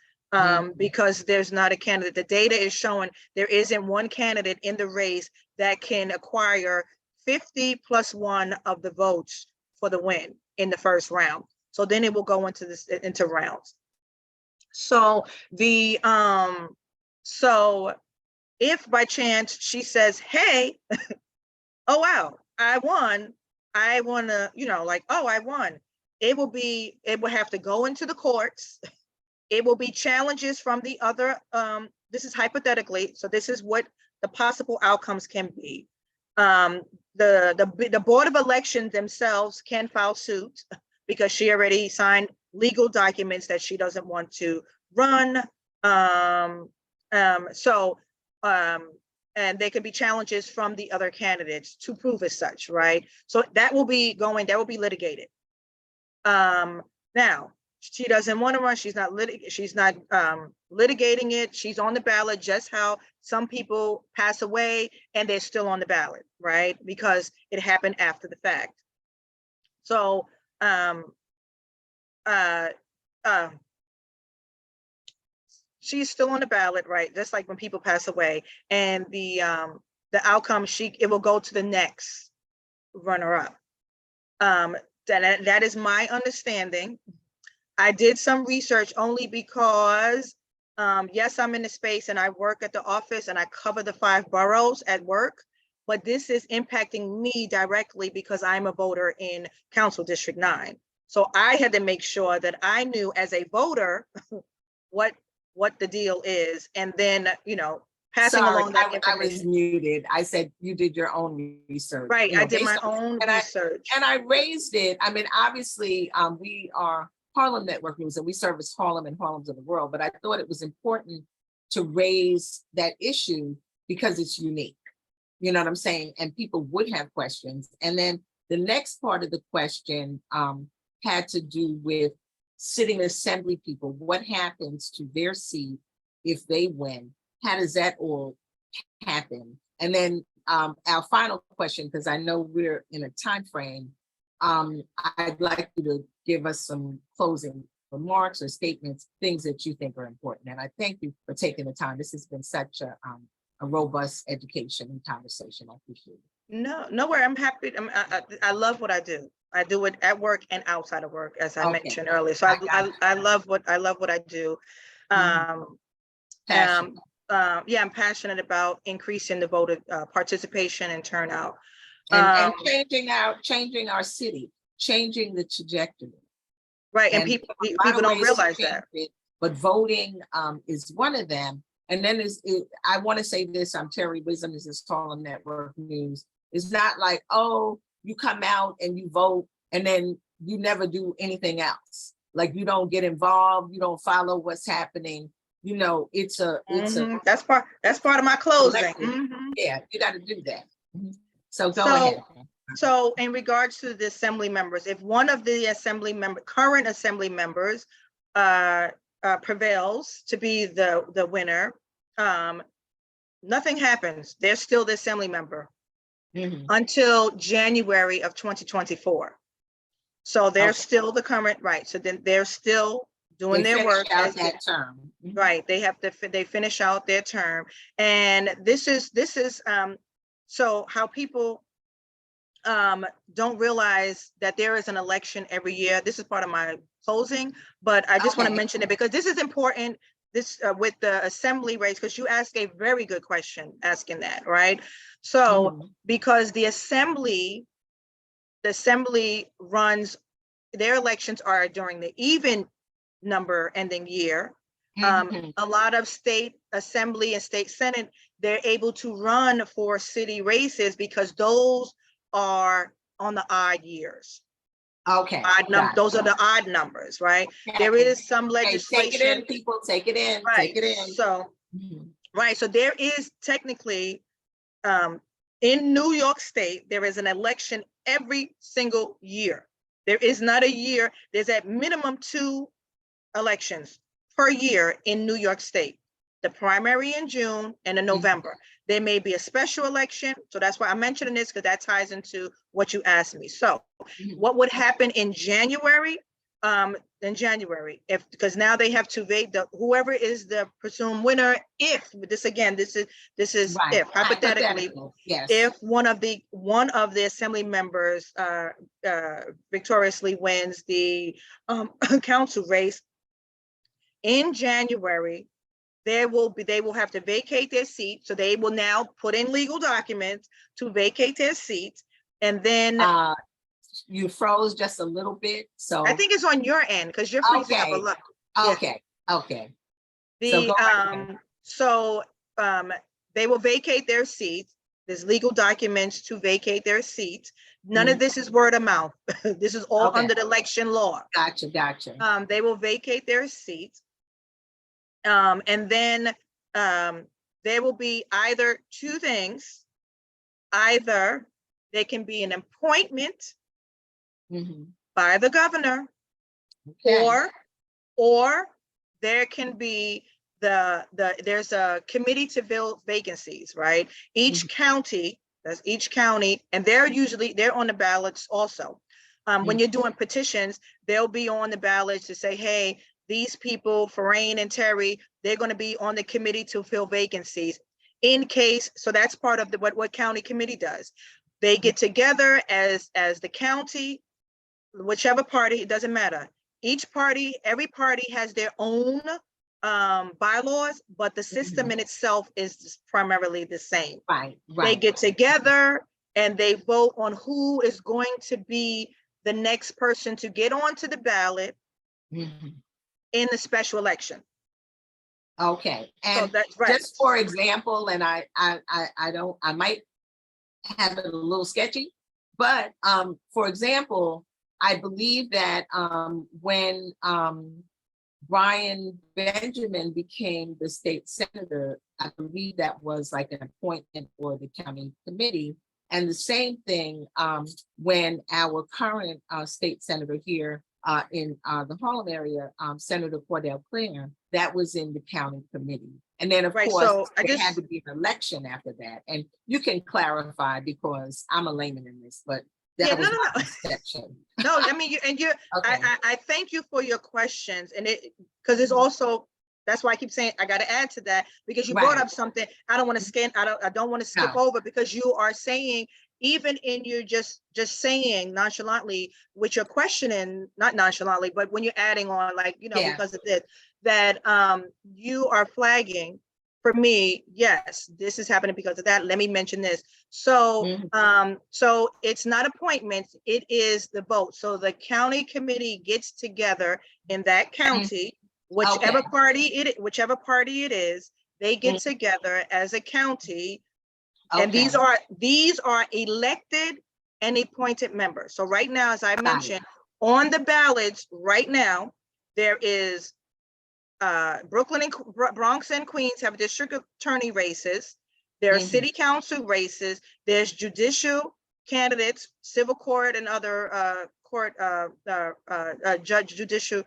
because there's not a candidate. The data is showing there isn't one candidate in the race that can acquire 50+1 of the votes for the win in the first round. So then it will go into rounds. So so if by chance she says, hey, oh wow, I won, I want to, oh, I won, it will have to go into the courts. It will be challenges from the other, this is hypothetically, so this is what the possible outcomes can be. The Board of Elections themselves can file suit because she already signed legal documents that she doesn't want to run. And there could be challenges from the other candidates to prove as such, right? So that will be litigated. Now, she doesn't want to run. She's not litigating it. She's on the ballot, just how some people pass away and they're still on the ballot, right? Because it happened after the fact. So, she's still on the ballot, right? Just like when people pass away, and the outcome, it will go to the next runner-up. That is my understanding. I did some research only because, yes, I'm in the space and I work at the office and I cover the 5 boroughs at work, but this is impacting me directly because I'm a voter in Council District 9. So I had to make sure that I knew as a voter what the deal is, and then, passing along that information. I was muted. I said you did your own research. Right, I did my own research. And I raised it. I mean, obviously, we are Harlem Network News and we service Harlem and Harlems of the world, but I thought it was important to raise that issue because it's unique. You know what I'm saying? And people would have questions. And then the next part of the question had to do with sitting assembly people. What happens to their seat if they win? How does that all happen? And then our final question, because I know we're in a time frame, I'd like you to give us some closing remarks or statements, things that you think are important. And I thank you for taking the time. This has been such a robust education and conversation. I appreciate it. No, I'm happy. I love what I do. I do it at work and outside of work, as I mentioned earlier. So I love what I do. Passion. Yeah, I'm passionate about increasing the voter participation and turnout. And changing our city, changing the trajectory. Right, and people don't realize that. But voting is one of them. And then I want to say this, I'm Terri Wisdom, this is Harlem Network News. It's not like, oh, you come out and you vote and then you never do anything else. Like you don't get involved, you don't follow what's happening. You know, it's a that's part of my closing. Yeah, you got to do that. So go ahead. So in regards to the assembly members, if one of the current assembly members prevails to be the winner, nothing happens. They're still the assembly member until January of 2024. So they're still the current, right? So then they're still doing their work as that term. Right. They finish out their term, and this is so how people don't realize that there is an election every year. This is part of my closing, but I just want to mention it because this is important. This with the assembly race, because you asked a very good question asking that, right? So because the assembly runs, their elections are during the even number ending year. A lot of state assembly and state senate, they're able to run for city races because those are on the odd years. Those are the odd numbers, right? There is some legislation. Take it in, people, take it in, right. Take it in. So, right. So there is technically, in New York State, there is an election every single year. There is not a year. There's at minimum 2 elections per year in New York State. The primary in June and in November. There may be a special election. So that's why I'm mentioning this, because that ties into what you asked me. So what would happen in January? Because now they have to vote whoever is the presumed winner. If this is right. If hypothetically, yes. If one of the assembly members victoriously wins the council race in January, they will have to vacate their seat. So they will now put in legal documents to vacate their seat, and then you froze just a little bit. So I think it's on your end because you're free to have a look. Okay. So they will vacate their seats. There's legal documents to vacate their seats. None of this is word of mouth. This is all under the election law. Gotcha. They will vacate their seats. And then there will be either 2 things. Either they can be an appointment by the governor, or there can be there's a committee to fill vacancies, right? Each county, and they're on the ballots also. When you're doing petitions, they'll be on the ballots to say, hey, these people, Pharein and Terri, they're going to be on the committee to fill vacancies in case. So that's part of what county committee does. They get together as the county, whichever party, it doesn't matter. Every party has their own bylaws, but the system in itself is primarily the same. Right. They get together and they vote on who is going to be the next person to get onto the ballot in the special election. Okay. And so that's right. Just for example, and I might have it a little sketchy, but for example, I believe that when Brian Benjamin became the state senator, I believe that was like an appointment for the county committee. And the same thing when our current state senator here in the Harlem area, Senator Cordell Clare, that was in the county committee. And then, of Right, course, so I there had just, to be an election after that. And you can clarify because I'm a layman in this, but yeah, that no, was no, my no. perception. No, I mean, Okay. I thank you for your questions, and because it's Mhm. also, that's why I keep saying I got to add to that, because you brought Right. up something I don't want to I don't want to skip No. over, because you are saying, even in your just saying nonchalantly, with your questioning, not nonchalantly, but when you're adding on, like, Yeah. because of this, that you are flagging for me, yes, this is happening because of that. Let me mention this. So, Mhm. so it's not appointments, it is the vote. So the county committee gets together in that county, Okay. whichever party it is, they get together as a county. And Okay. these are elected and appointed members. So right now, as I Got it. mentioned, on the ballots right now, there is Brooklyn and Bronx and Queens have district attorney races. There are city council races. There's judicial candidates, civil court and other judge judicial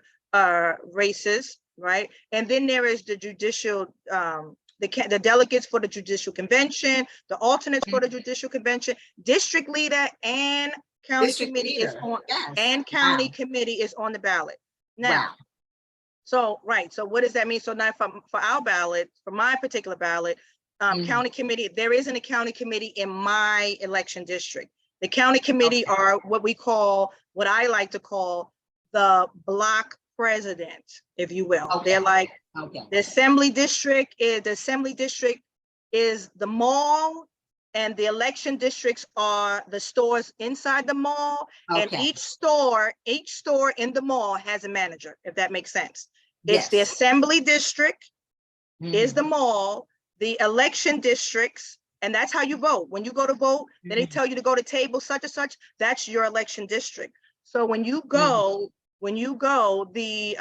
races, right? And then there is the judicial, the delegates for the judicial convention, the alternates for the judicial convention, district leader and county District committee is leader. on, Yes. and county committee is on the ballot. Now, Wow. so, right, so what does that mean? So now for our ballot, for my particular ballot, county committee, there isn't a county committee in my election district. The county committee are what I like to call the block president, if you will. Okay. They're like, Okay. the assembly district is the mall, and the election districts are the stores inside the mall. And Okay. each store in the mall has a manager, if that makes sense. It's the Yes. assembly district is the mall, the election districts, and that's how you vote. When you go to vote, then they tell you to go to table such and such, that's your election district. So when you go, the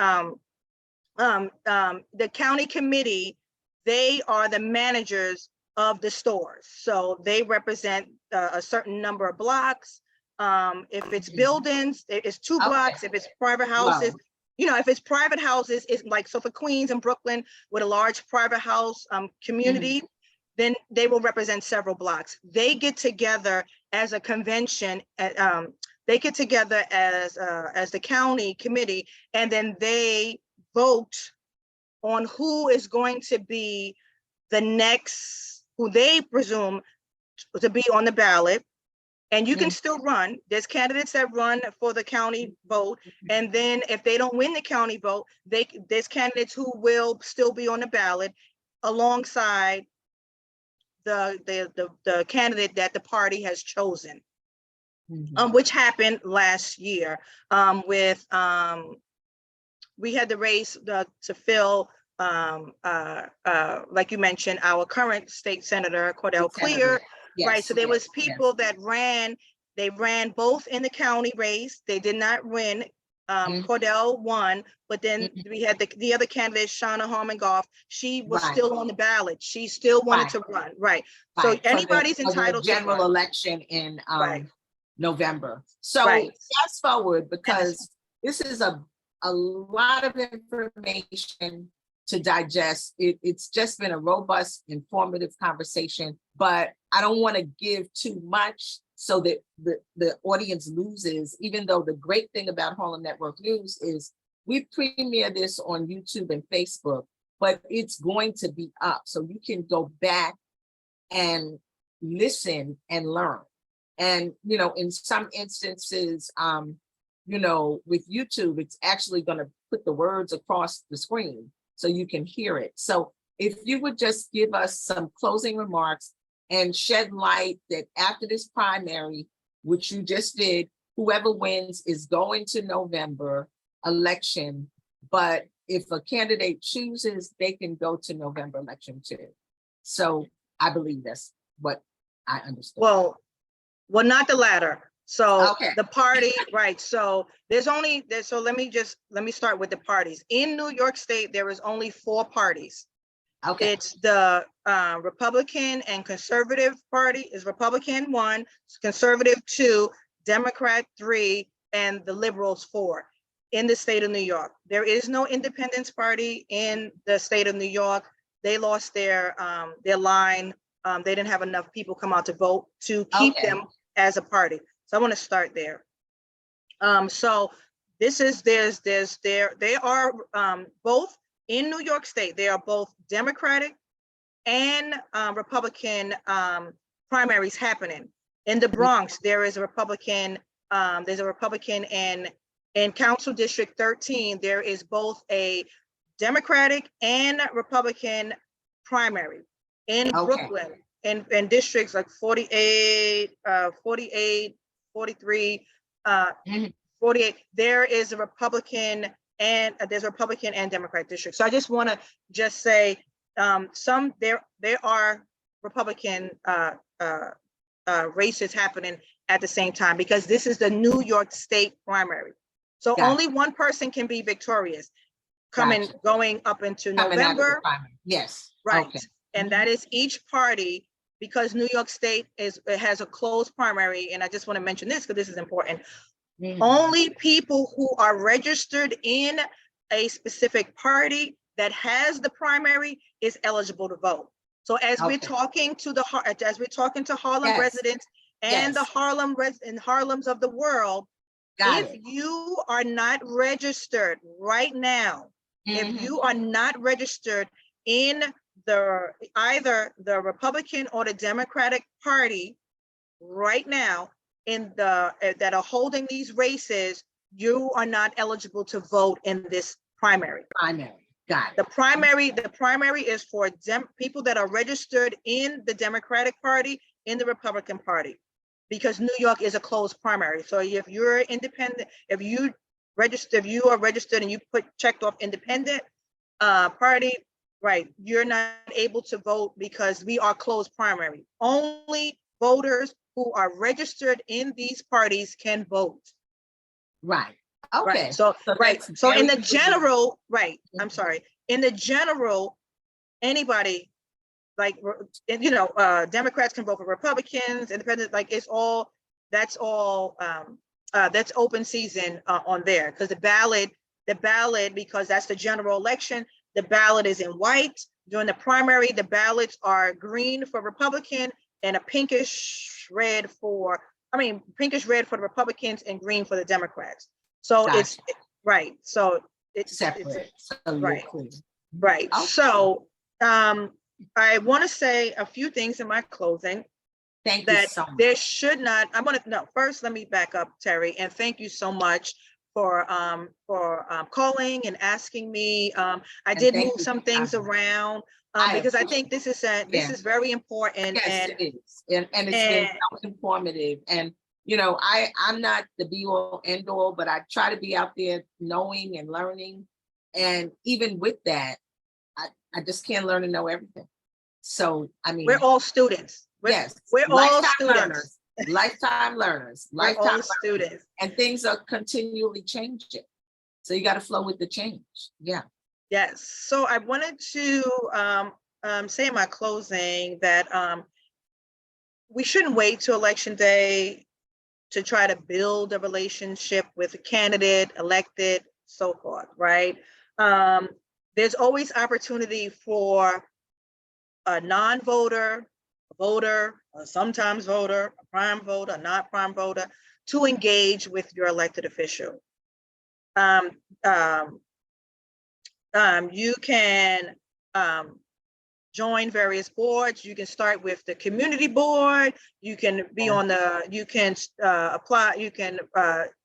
county committee, they are the managers of the stores. So they represent a certain number of blocks. If it's buildings, it's 2 blocks. If it's private houses, Wow. if it's private houses, it's like, so for Queens and Brooklyn with a large private house community, then they will represent several blocks. They get together as a convention. They get together as the county committee, and then they vote on who is going to be the next, who they presume to be on the ballot. And you can still run. There's candidates that run for the county vote. And then if they don't win the county vote, there's candidates who will still be on the ballot alongside the candidate that the party has chosen. Which happened last year with we had the race to fill, like you mentioned, our current state senator, Cordell Clear, Yes. right? So there was people that ran, they ran both in the county race. They did not win. Cordell won, but then we had the other candidate, Shauna Harmon-Goff. She was still on the ballot. She still wanted to run, right? So anybody's entitled to general election in November. So fast forward, because this is a lot of information to digest. It's just been a robust, informative conversation, but I don't want to give too much so that the audience loses, even though the great thing about Harlem Network News is we premiere this on YouTube and Facebook, but it's going to be up. So you can go back and listen and learn. And, in some instances, with YouTube, it's actually going to put the words across the screen so you can hear it. So if you would just give us some closing remarks and shed light that after this primary, which you just did, whoever wins is going to November election. But if a candidate chooses, they can go to November election too. So I believe that's what I understood. Well, not the latter. So the party, right? So so let me start with the parties. In New York State, there is only 4 parties. It's the Republican and Conservative Party is Republican 1, Conservative 2, Democrat 3, and the Liberals 4 in the state of New York. There is no Independence Party in the state of New York. they lost their line. They didn't have enough people come out to vote to keep them as a party. So I want to start there. So this is, they are both in New York State. They are both Democratic and Republican primaries happening. In the Bronx, there is a Republican, there's a Republican, and in Council District 13, there is both a Democratic and Republican primary. In Brooklyn, in districts like 48, 48, 43, 48, there is a Republican and there's a Republican and Democrat district. So I just want to just say there are Republican races happening at the same time, because this is the New York State primary. So only one person can be victorious going up into November. Yes. Right. And that is each party, because New York State has a closed primary. And I just want to mention this because this is important. Only people who are registered in a specific party that has the primary is eligible to vote. So as we're talking to Harlem residents and the Harlems of the world, if you are not registered right now, if you are not registered in either the Republican or the Democratic Party right now, that are holding these races, you are not eligible to vote in this primary. Got it. The primary is for people that are registered in the Democratic Party, in the Republican Party, because New York is a closed primary. So if you're independent, if you are registered and you checked off independent party, right, you're not able to vote because we are closed primary. Only voters who are registered in these parties can vote. Right. Okay. Right. So in the general, I'm sorry. In the general, anybody, like, Democrats can vote for Republicans, independents, like that's open season on there, because the ballot, because that's the general election, the ballot is in white. During the primary, the ballots are green for Republican and a pinkish red for the Republicans and green for the Democrats. So it's right. So it's separate. Right. Okay. So I want to say a few things in my closing. Thank you so much. There should not. First, let me back up, Terry, and thank you so much for calling and asking me. I did move some things around because I think this is very important. Yes, it is, and it's been so informative. And I'm not the be all end all, but I try to be out there knowing and learning. And even with that, I just can't learn and know everything. So we're all students. We're all students. Lifetime learners. Lifetime students. And things are continually changing. So you got to flow with the change. Yeah. Yes. So I wanted to say in my closing that we shouldn't wait till Election Day to try to build a relationship with a candidate, elected, so forth, right? There's always opportunity for a non-voter, a voter, a sometimes voter, a prime voter, a not prime voter, to engage with your elected official. You can join various boards. You can start with the community board. You can be on you can apply, you can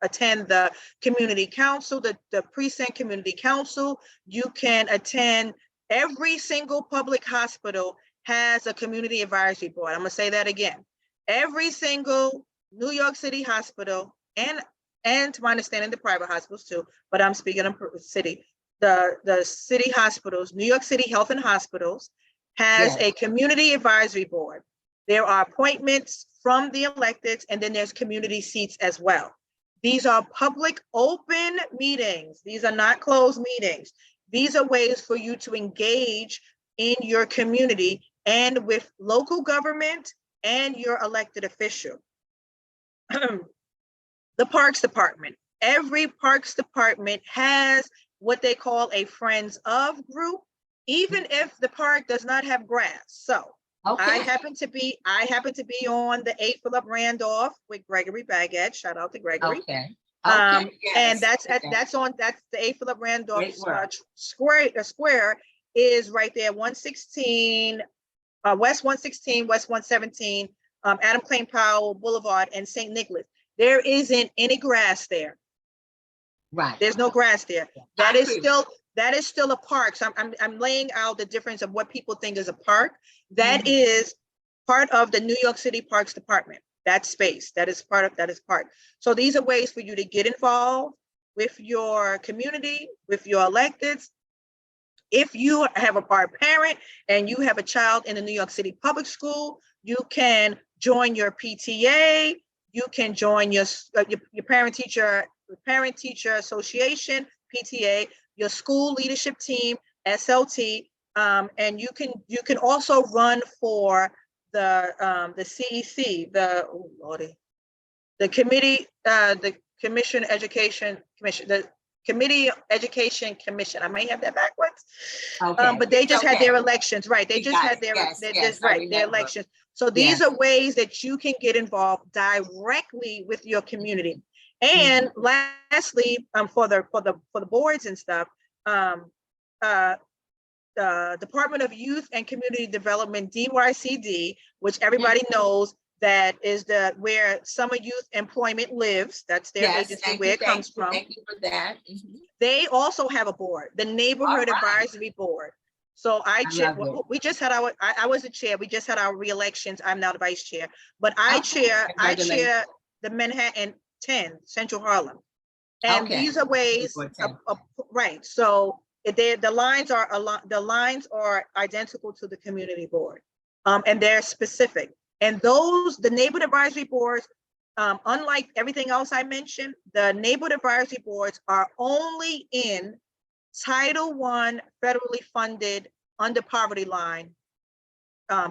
attend the community council, the precinct community council. You can attend, every single public hospital has a community advisory board. I'm gonna say that again. Every single New York City hospital, and to my understanding, the private hospitals too, but I'm speaking of city, the city hospitals, New York City Health and Hospitals has a community advisory board. There are appointments from the electeds, and then there's community seats as well. These are public open meetings. These are not closed meetings. These are ways for you to engage in your community and with local government and your elected official. The Parks Department. Every Parks Department has what they call a Friends of group. even if the park does not have grass. So I Okay, happen to be on the 8 Philip Randolph with Gregory Baggett. Shout out to Gregory. okay, And yes, that's okay. that's the 8 Philip Randolph Great work. square is right there, 116 West 116, West 117, Adam Clayton Powell Boulevard, and St. Nicholas. There isn't any grass there. Right. There's no grass there. Yeah, That is still a park. So I'm laying out the difference of what people think is a park. That is part of the New York City Parks Department. That space, that is part. So these are ways for you to get involved with your community, with your electeds. If you have a parent and you have a child in the New York City Public School, you can join your PTA. You can join your parent teacher association, PTA, your school leadership team, SLT, and you can also run for the CEC, the committee, the Commission Education Commission, the Committee Education Commission. I might have that backwards. Okay. But they just had their elections, right? They just had their their elections. So these are ways that you can get involved directly with your community. And lastly, for the boards and stuff, the Department of Youth and Community Development, DYCD, which everybody knows that is where Summer Youth Employment lives. That's their agency, where it comes from. Thank you for that. They also have a board, the Neighborhood Advisory Board. So we just had I was the chair. We just had our re-elections. I'm now the vice chair, but I chair the Manhattan 10, Central Harlem. And these are ways, right. So the lines are identical to the community board, and they're specific. And the neighborhood advisory boards, unlike everything else I mentioned, the neighborhood advisory boards are only in Title I federally funded under poverty line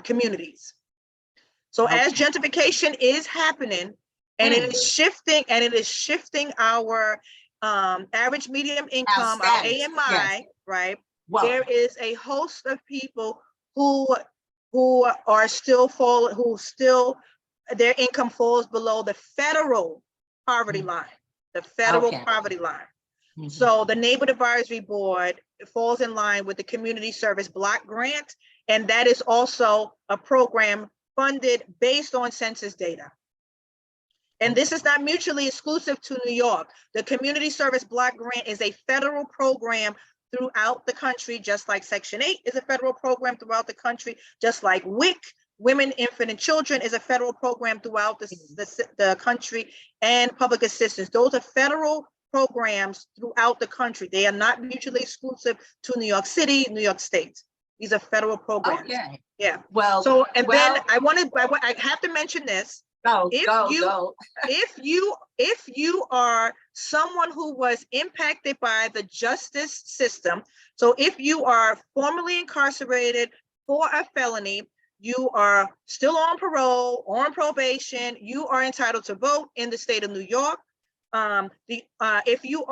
communities. So as gentrification is happening, and it is shifting our average medium income, our AMI, right? Whoa. There is a host of people who are still their income falls below the federal poverty line, the federal poverty line. So the Neighborhood Advisory Board falls in line with the Community Service Block Grant, and that is also a program funded based on census data. And this is not mutually exclusive to New York. The Community Service Block Grant is a federal program throughout the country, just like Section 8 is a federal program throughout the country, just like WIC, Women, Infant, and Children, is a federal program throughout the country, and public assistance. Those are federal programs throughout the country. They are not mutually exclusive to New York City, New York State. These are federal programs. Okay. Yeah. Well, so, and then I have to mention this. If you are someone who was impacted by the justice system, so if you are formerly incarcerated for a felony, you are still on parole, on probation, you are entitled to vote in the state of New York. If you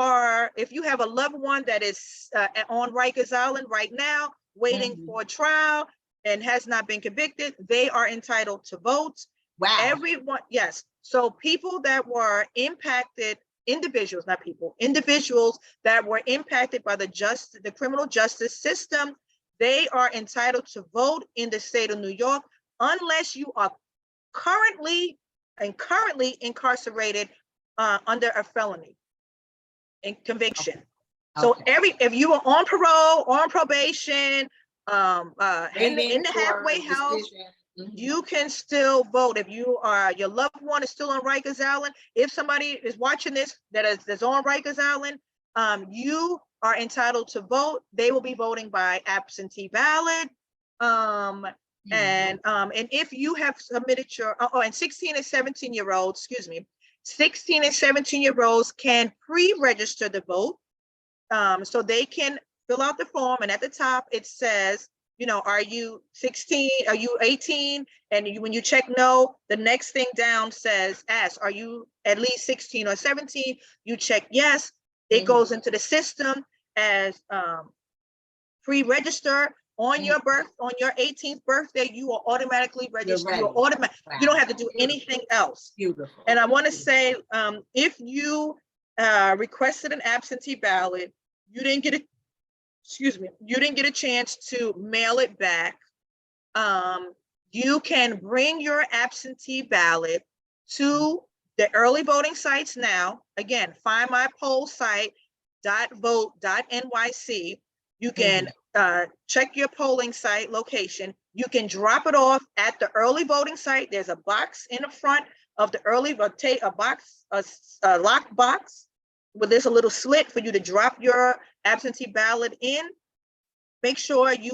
have a loved one that is on Rikers Island right now, waiting for a trial and has not been convicted, they are entitled to vote. Wow. Everyone, yes. So people that were impacted, individuals that were impacted by the criminal justice system, they are entitled to vote in the state of New York, unless you are currently incarcerated under a felony and conviction. So if you are on parole, on probation, in the halfway house, you can still vote. If your loved one is still on Rikers Island, if somebody is watching this that's on Rikers Island, you are entitled to vote. They will be voting by absentee ballot. And if you have submitted and 16 and 17-year-olds, 16 and 17-year-olds can pre-register the vote. So they can fill out the form, and at the top it says, are you 16? Are you 18? And when you check no, the next thing down says, are you at least 16 or 17? You check yes. It goes into the system as pre-register on your 18th birthday, you are automatically registered. You are automatic. Wow. You don't have to do anything else. Beautiful. And I want to say, if you requested an absentee ballot, you didn't get a chance to mail it back. You can bring your absentee ballot to the early voting sites now. Again, findmypollsite.vote.nyc. You can check your polling site location. You can drop it off at the early voting site. There's a box in the front of the early vote, a locked box where there's a little slit for you to drop your absentee ballot in. Make sure you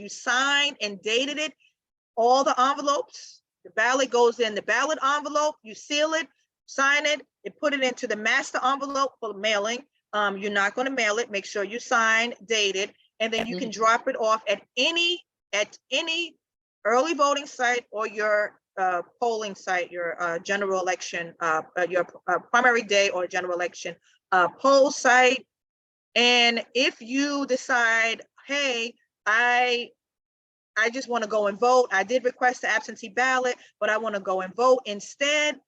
signed and dated it. All the envelopes, the ballot goes in the ballot envelope, you seal it, sign it, and put it into the master envelope for mailing. You're not going to mail it. Make sure you sign, date it, and then you can drop it off at any early voting site or your polling site, your general election, your primary day or general election poll site. And if you decide, hey, I just want to go and vote. I did request the absentee ballot, but I want to go and vote instead.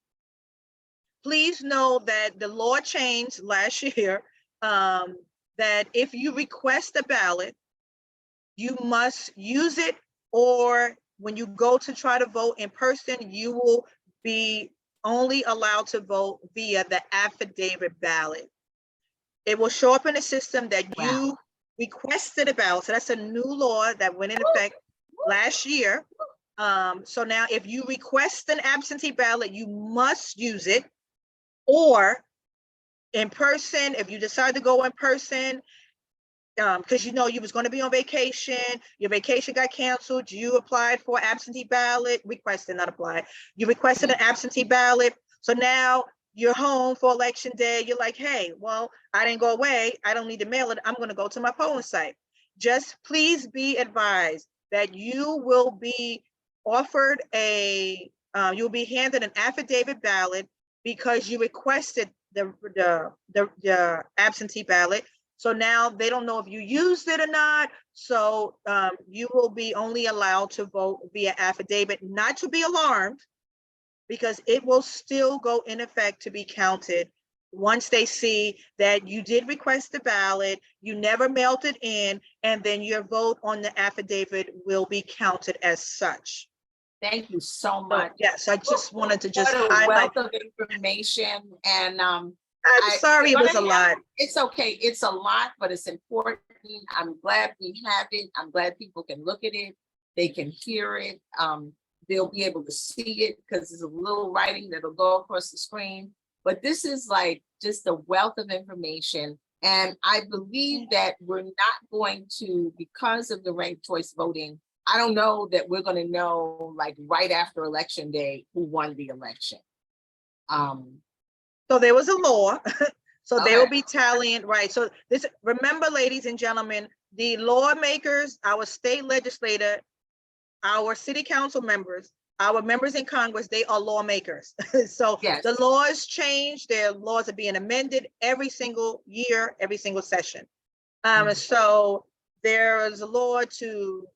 Please know that the law changed last year, that if you request a ballot, you must use it, or when you go to try to vote in person, you will be only allowed to vote via the affidavit ballot. It will show up in the system that you requested a ballot. So that's a new law that went in effect last year. So now if you request an absentee ballot, you must use it, or in person, if you decide to go in person, because you know you was going to be on vacation, your vacation got canceled, you applied for absentee ballot, requested, not applied, you requested an absentee ballot. So now you're home for election day. You're like, hey, well, I didn't go away. I don't need to mail it. I'm going to go to my polling site. Just please be advised that you will be offered you'll be handed an affidavit ballot because you requested the absentee ballot. So now they don't know if you used it or not. So you will be only allowed to vote via affidavit, not to be alarmed, because it will still go in effect to be counted once they see that you did request the ballot, you never mailed it in, and then your vote on the affidavit will be counted as such. Thank you so much. So, yes, I just wanted to just what a highlight. wealth of information, and I'm sorry it was a lot. It's okay. It's a lot, but it's important. I'm glad we have it. I'm glad people can look at it. They can hear it. They'll be able to see it because there's a little writing that'll go across the screen. But this is like just a wealth of information. And I believe that we're not going to, because of the ranked choice voting, I don't know that we're going to know like right after election day who won the election. So there was a law. So they will be tallying, right? So this, remember, ladies and gentlemen, the lawmakers, our state legislator, our city council members, our members in Congress, they are lawmakers. So yes, the laws change, their laws are being amended every single year, every single session. So there is a law to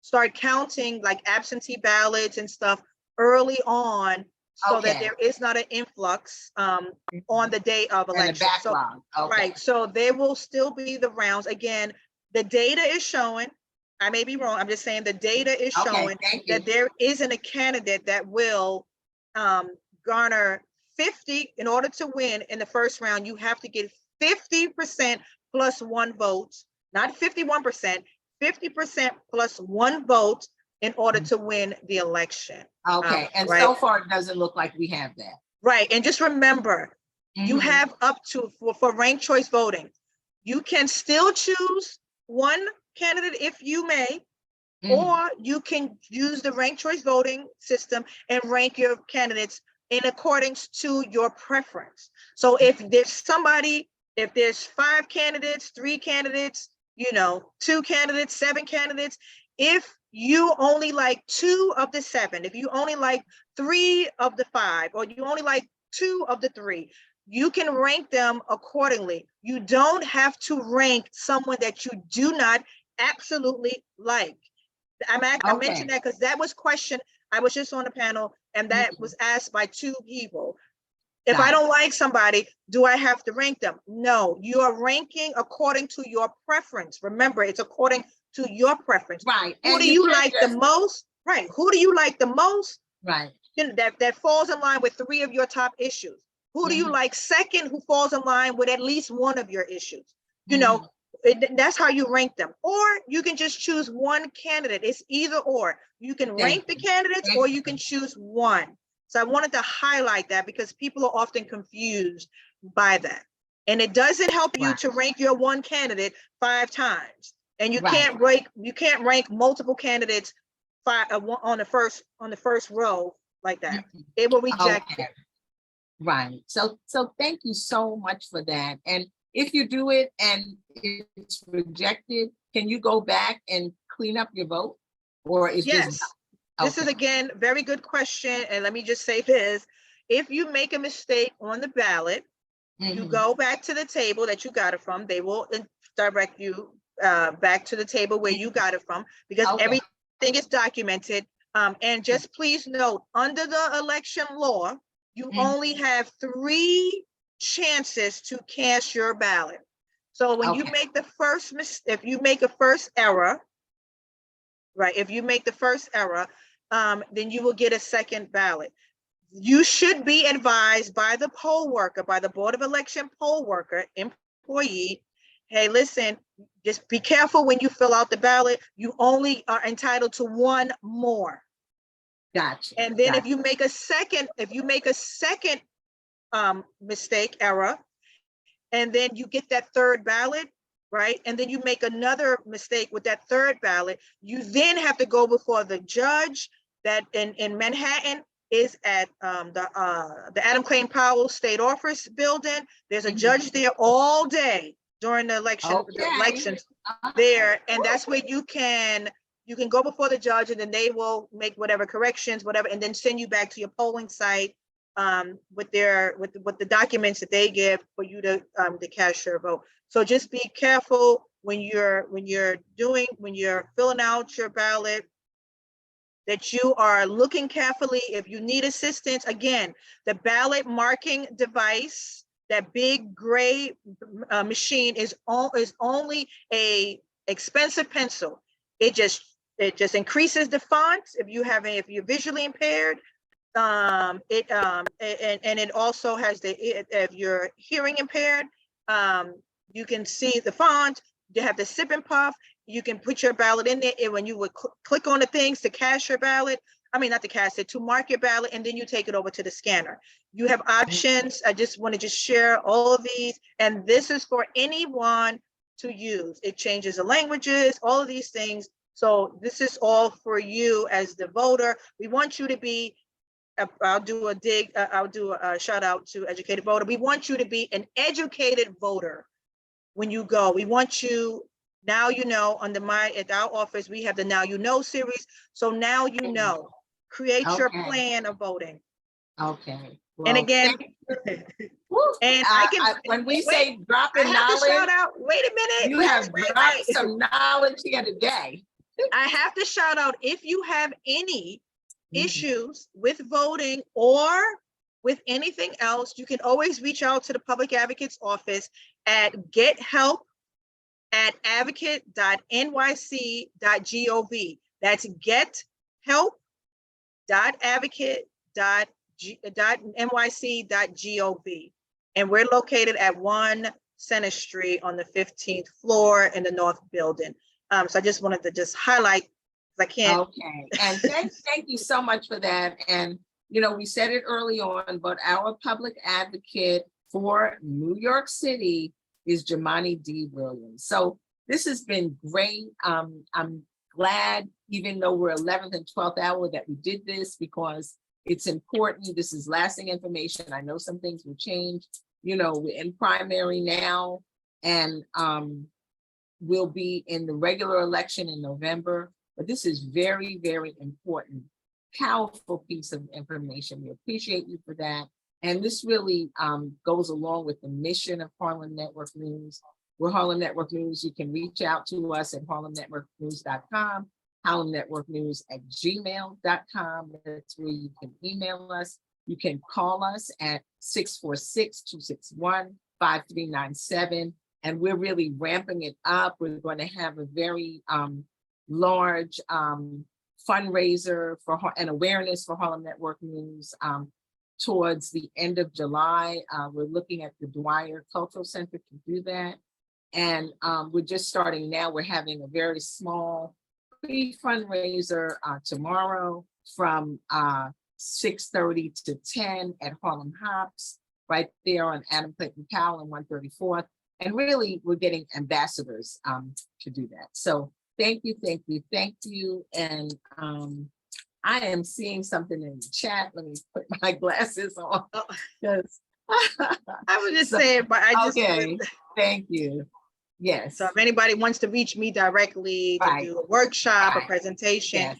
start counting like absentee ballots and stuff early on, so that there is not an influx on the day of election. So, right, so there will still be the rounds. Again, the data is showing, I may be wrong, I'm just saying the data is showing that there isn't a candidate that will garner 50. In order to win in the first round, you have to get 50% plus one vote, not 51%, 50% plus one vote in order to win the election. Okay, and right? So far it doesn't look like we have that. Right, and just remember, you have up to, for ranked choice voting, you can still choose one candidate if you may, or you can use the ranked choice voting system and rank your candidates in accordance to your preference. So if there's somebody, if there's 5 candidates, 3 candidates, 2 candidates, 7 candidates, if you only like 2 of the 7, if you only like 3 of the 5, or you only like 2 of the 3, you can rank them accordingly. You don't have to rank someone that you do not absolutely like. I mentioned that because that was questioned. I was just on the panel and that was asked by 2 people. If I don't like somebody, do I have to rank them? No, you are ranking according to your preference. Remember, it's according to your preference. Right. Who do you like the most? Right. Who do you like the most? Right. That falls in line with 3 of your top issues. Who do you like second, who falls in line with at least 1 of your issues? You know, that's how you rank them. Or you can just choose 1 candidate. It's either or. You can rank the candidates or you can choose 1. So I wanted to highlight that because people are often confused by that. And it doesn't help you to rank your 1 candidate 5 times. And you can't rank multiple candidates on the first row like that. It will reject it. Right. So thank you so much for that. And if you do it and it's rejected, can you go back and clean up your vote? Or is yes. This is again very good question. And let me just say this. If you make a mistake on the ballot, you go back to the table that you got it from. They will direct you back to the table where you got it from, because everything is documented. And just please note, under the election law, you only have 3 chances to cast your ballot. So when you make the first mistake, if you make a first error, right? If you make the first error, then you will get a second ballot. You should be advised by the poll worker, by the Board of Election poll worker, employee, hey, listen, just be careful when you fill out the ballot. You only are entitled to 1 more. Gotcha. And then if you make a second mistake, error, and then you get that 3rd ballot, right? And then you make another mistake with that 3rd ballot, you then have to go before the judge that in Manhattan is at the Adam Clayton Powell State Office building. There's a judge there all day during the election, the elections there. And that's where you can go before the judge, and then they will make whatever corrections, whatever, and then send you back to your polling site with the documents that they give for you to cast your vote. So just be careful when you're filling out your ballot, that you are looking carefully. If you need assistance, again, the ballot marking device, that big gray machine is only a expensive pencil. It just increases the font if you're visually impaired. And it also has if you're hearing impaired, you can see the font. You have the sip and puff. You can put your ballot in there, and when you would click on the things to cast your ballot, not to cast it, to mark your ballot, and then you take it over to the scanner. You have options. I just want to share all of these, and this is for anyone to use. It changes the languages, all of these things. So this is all for you as the voter. We want you to be, I'll do a shout out to Educated Voter. We want you to be an educated voter when you go. We want you, now you know, at our office, we have the Now You Know series. So now you know, create your plan of voting. Okay. Well, and again, and when we say dropping knowledge, shout out, wait a minute. You have dropped some knowledge here today. I have to shout out, if you have any issues with voting or with anything else, you can always reach out to the Public Advocate's office at gethelp@advocate.nyc.gov. That's gethelp.advocate.nyc.gov. And we're located at 1 Center Street on the 15th floor in the North Building. So I just wanted to highlight, because I can't. Okay, and thank you so much for that. And we said it early on, but our public advocate for New York City is Jumaane D. Williams. So this has been great. I'm glad, even though we're 11th and 12th hour, that we did this, because it's important. This is lasting information. I know some things will change. We're in primary now, and we'll be in the regular election in November. But this is very, very important, powerful piece of information. We appreciate you for that. And this really goes along with the mission of Harlem Network News. We're Harlem Network News. You can reach out to us at harlemnetworknews.com, harlemnetworknews@gmail.com. That's where you can email us. You can call us at 646-261-5397. And we're really ramping it up. We're going to have a very large fundraiser for and awareness for Harlem Network News towards the end of July. We're looking at the Dwyer Cultural Center to do that. And we're just starting now. We're having a very small pre-fundraiser tomorrow from 6:30 to 10 at Harlem Hops, right there on Adam Clayton Powell and 134th. And really, we're getting ambassadors to do that. So thank you, thank you, thank you. And I am seeing something in the chat. Let me put my glasses on. Because I was just saying, but I just okay, thank you. Yes. So if anybody wants to reach me directly to do a workshop, a presentation, yes,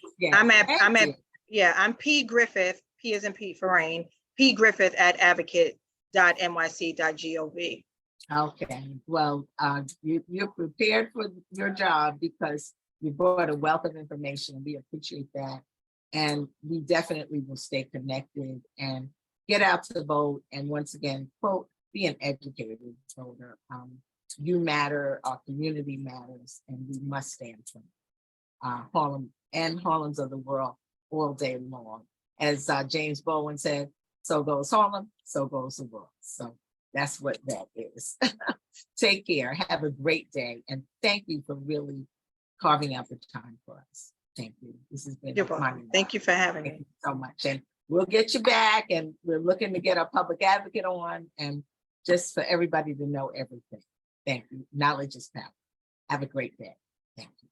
yes. I'm P Griffith, P as in Pete, Pharein, P Griffith at advocate.nyc.gov. Okay, well, you're prepared for your job because you brought a wealth of information. We appreciate that. And we definitely will stay connected and get out to vote. And once again, quote, be an educated voter. You matter, our community matters, and we must stand for Harlem and Harlems of the world all day long. As James Bowen said, so goes Harlem, so goes the world. So that's what that is. Take care, have a great day, and thank you for really carving out the time for us. Thank you. This has been fun. Thank you for having me. Thank you so much. And we'll get you back, and we're looking to get our public advocate on, and just for everybody to know everything. Thank you. Knowledge is power. Have a great day. Thank you.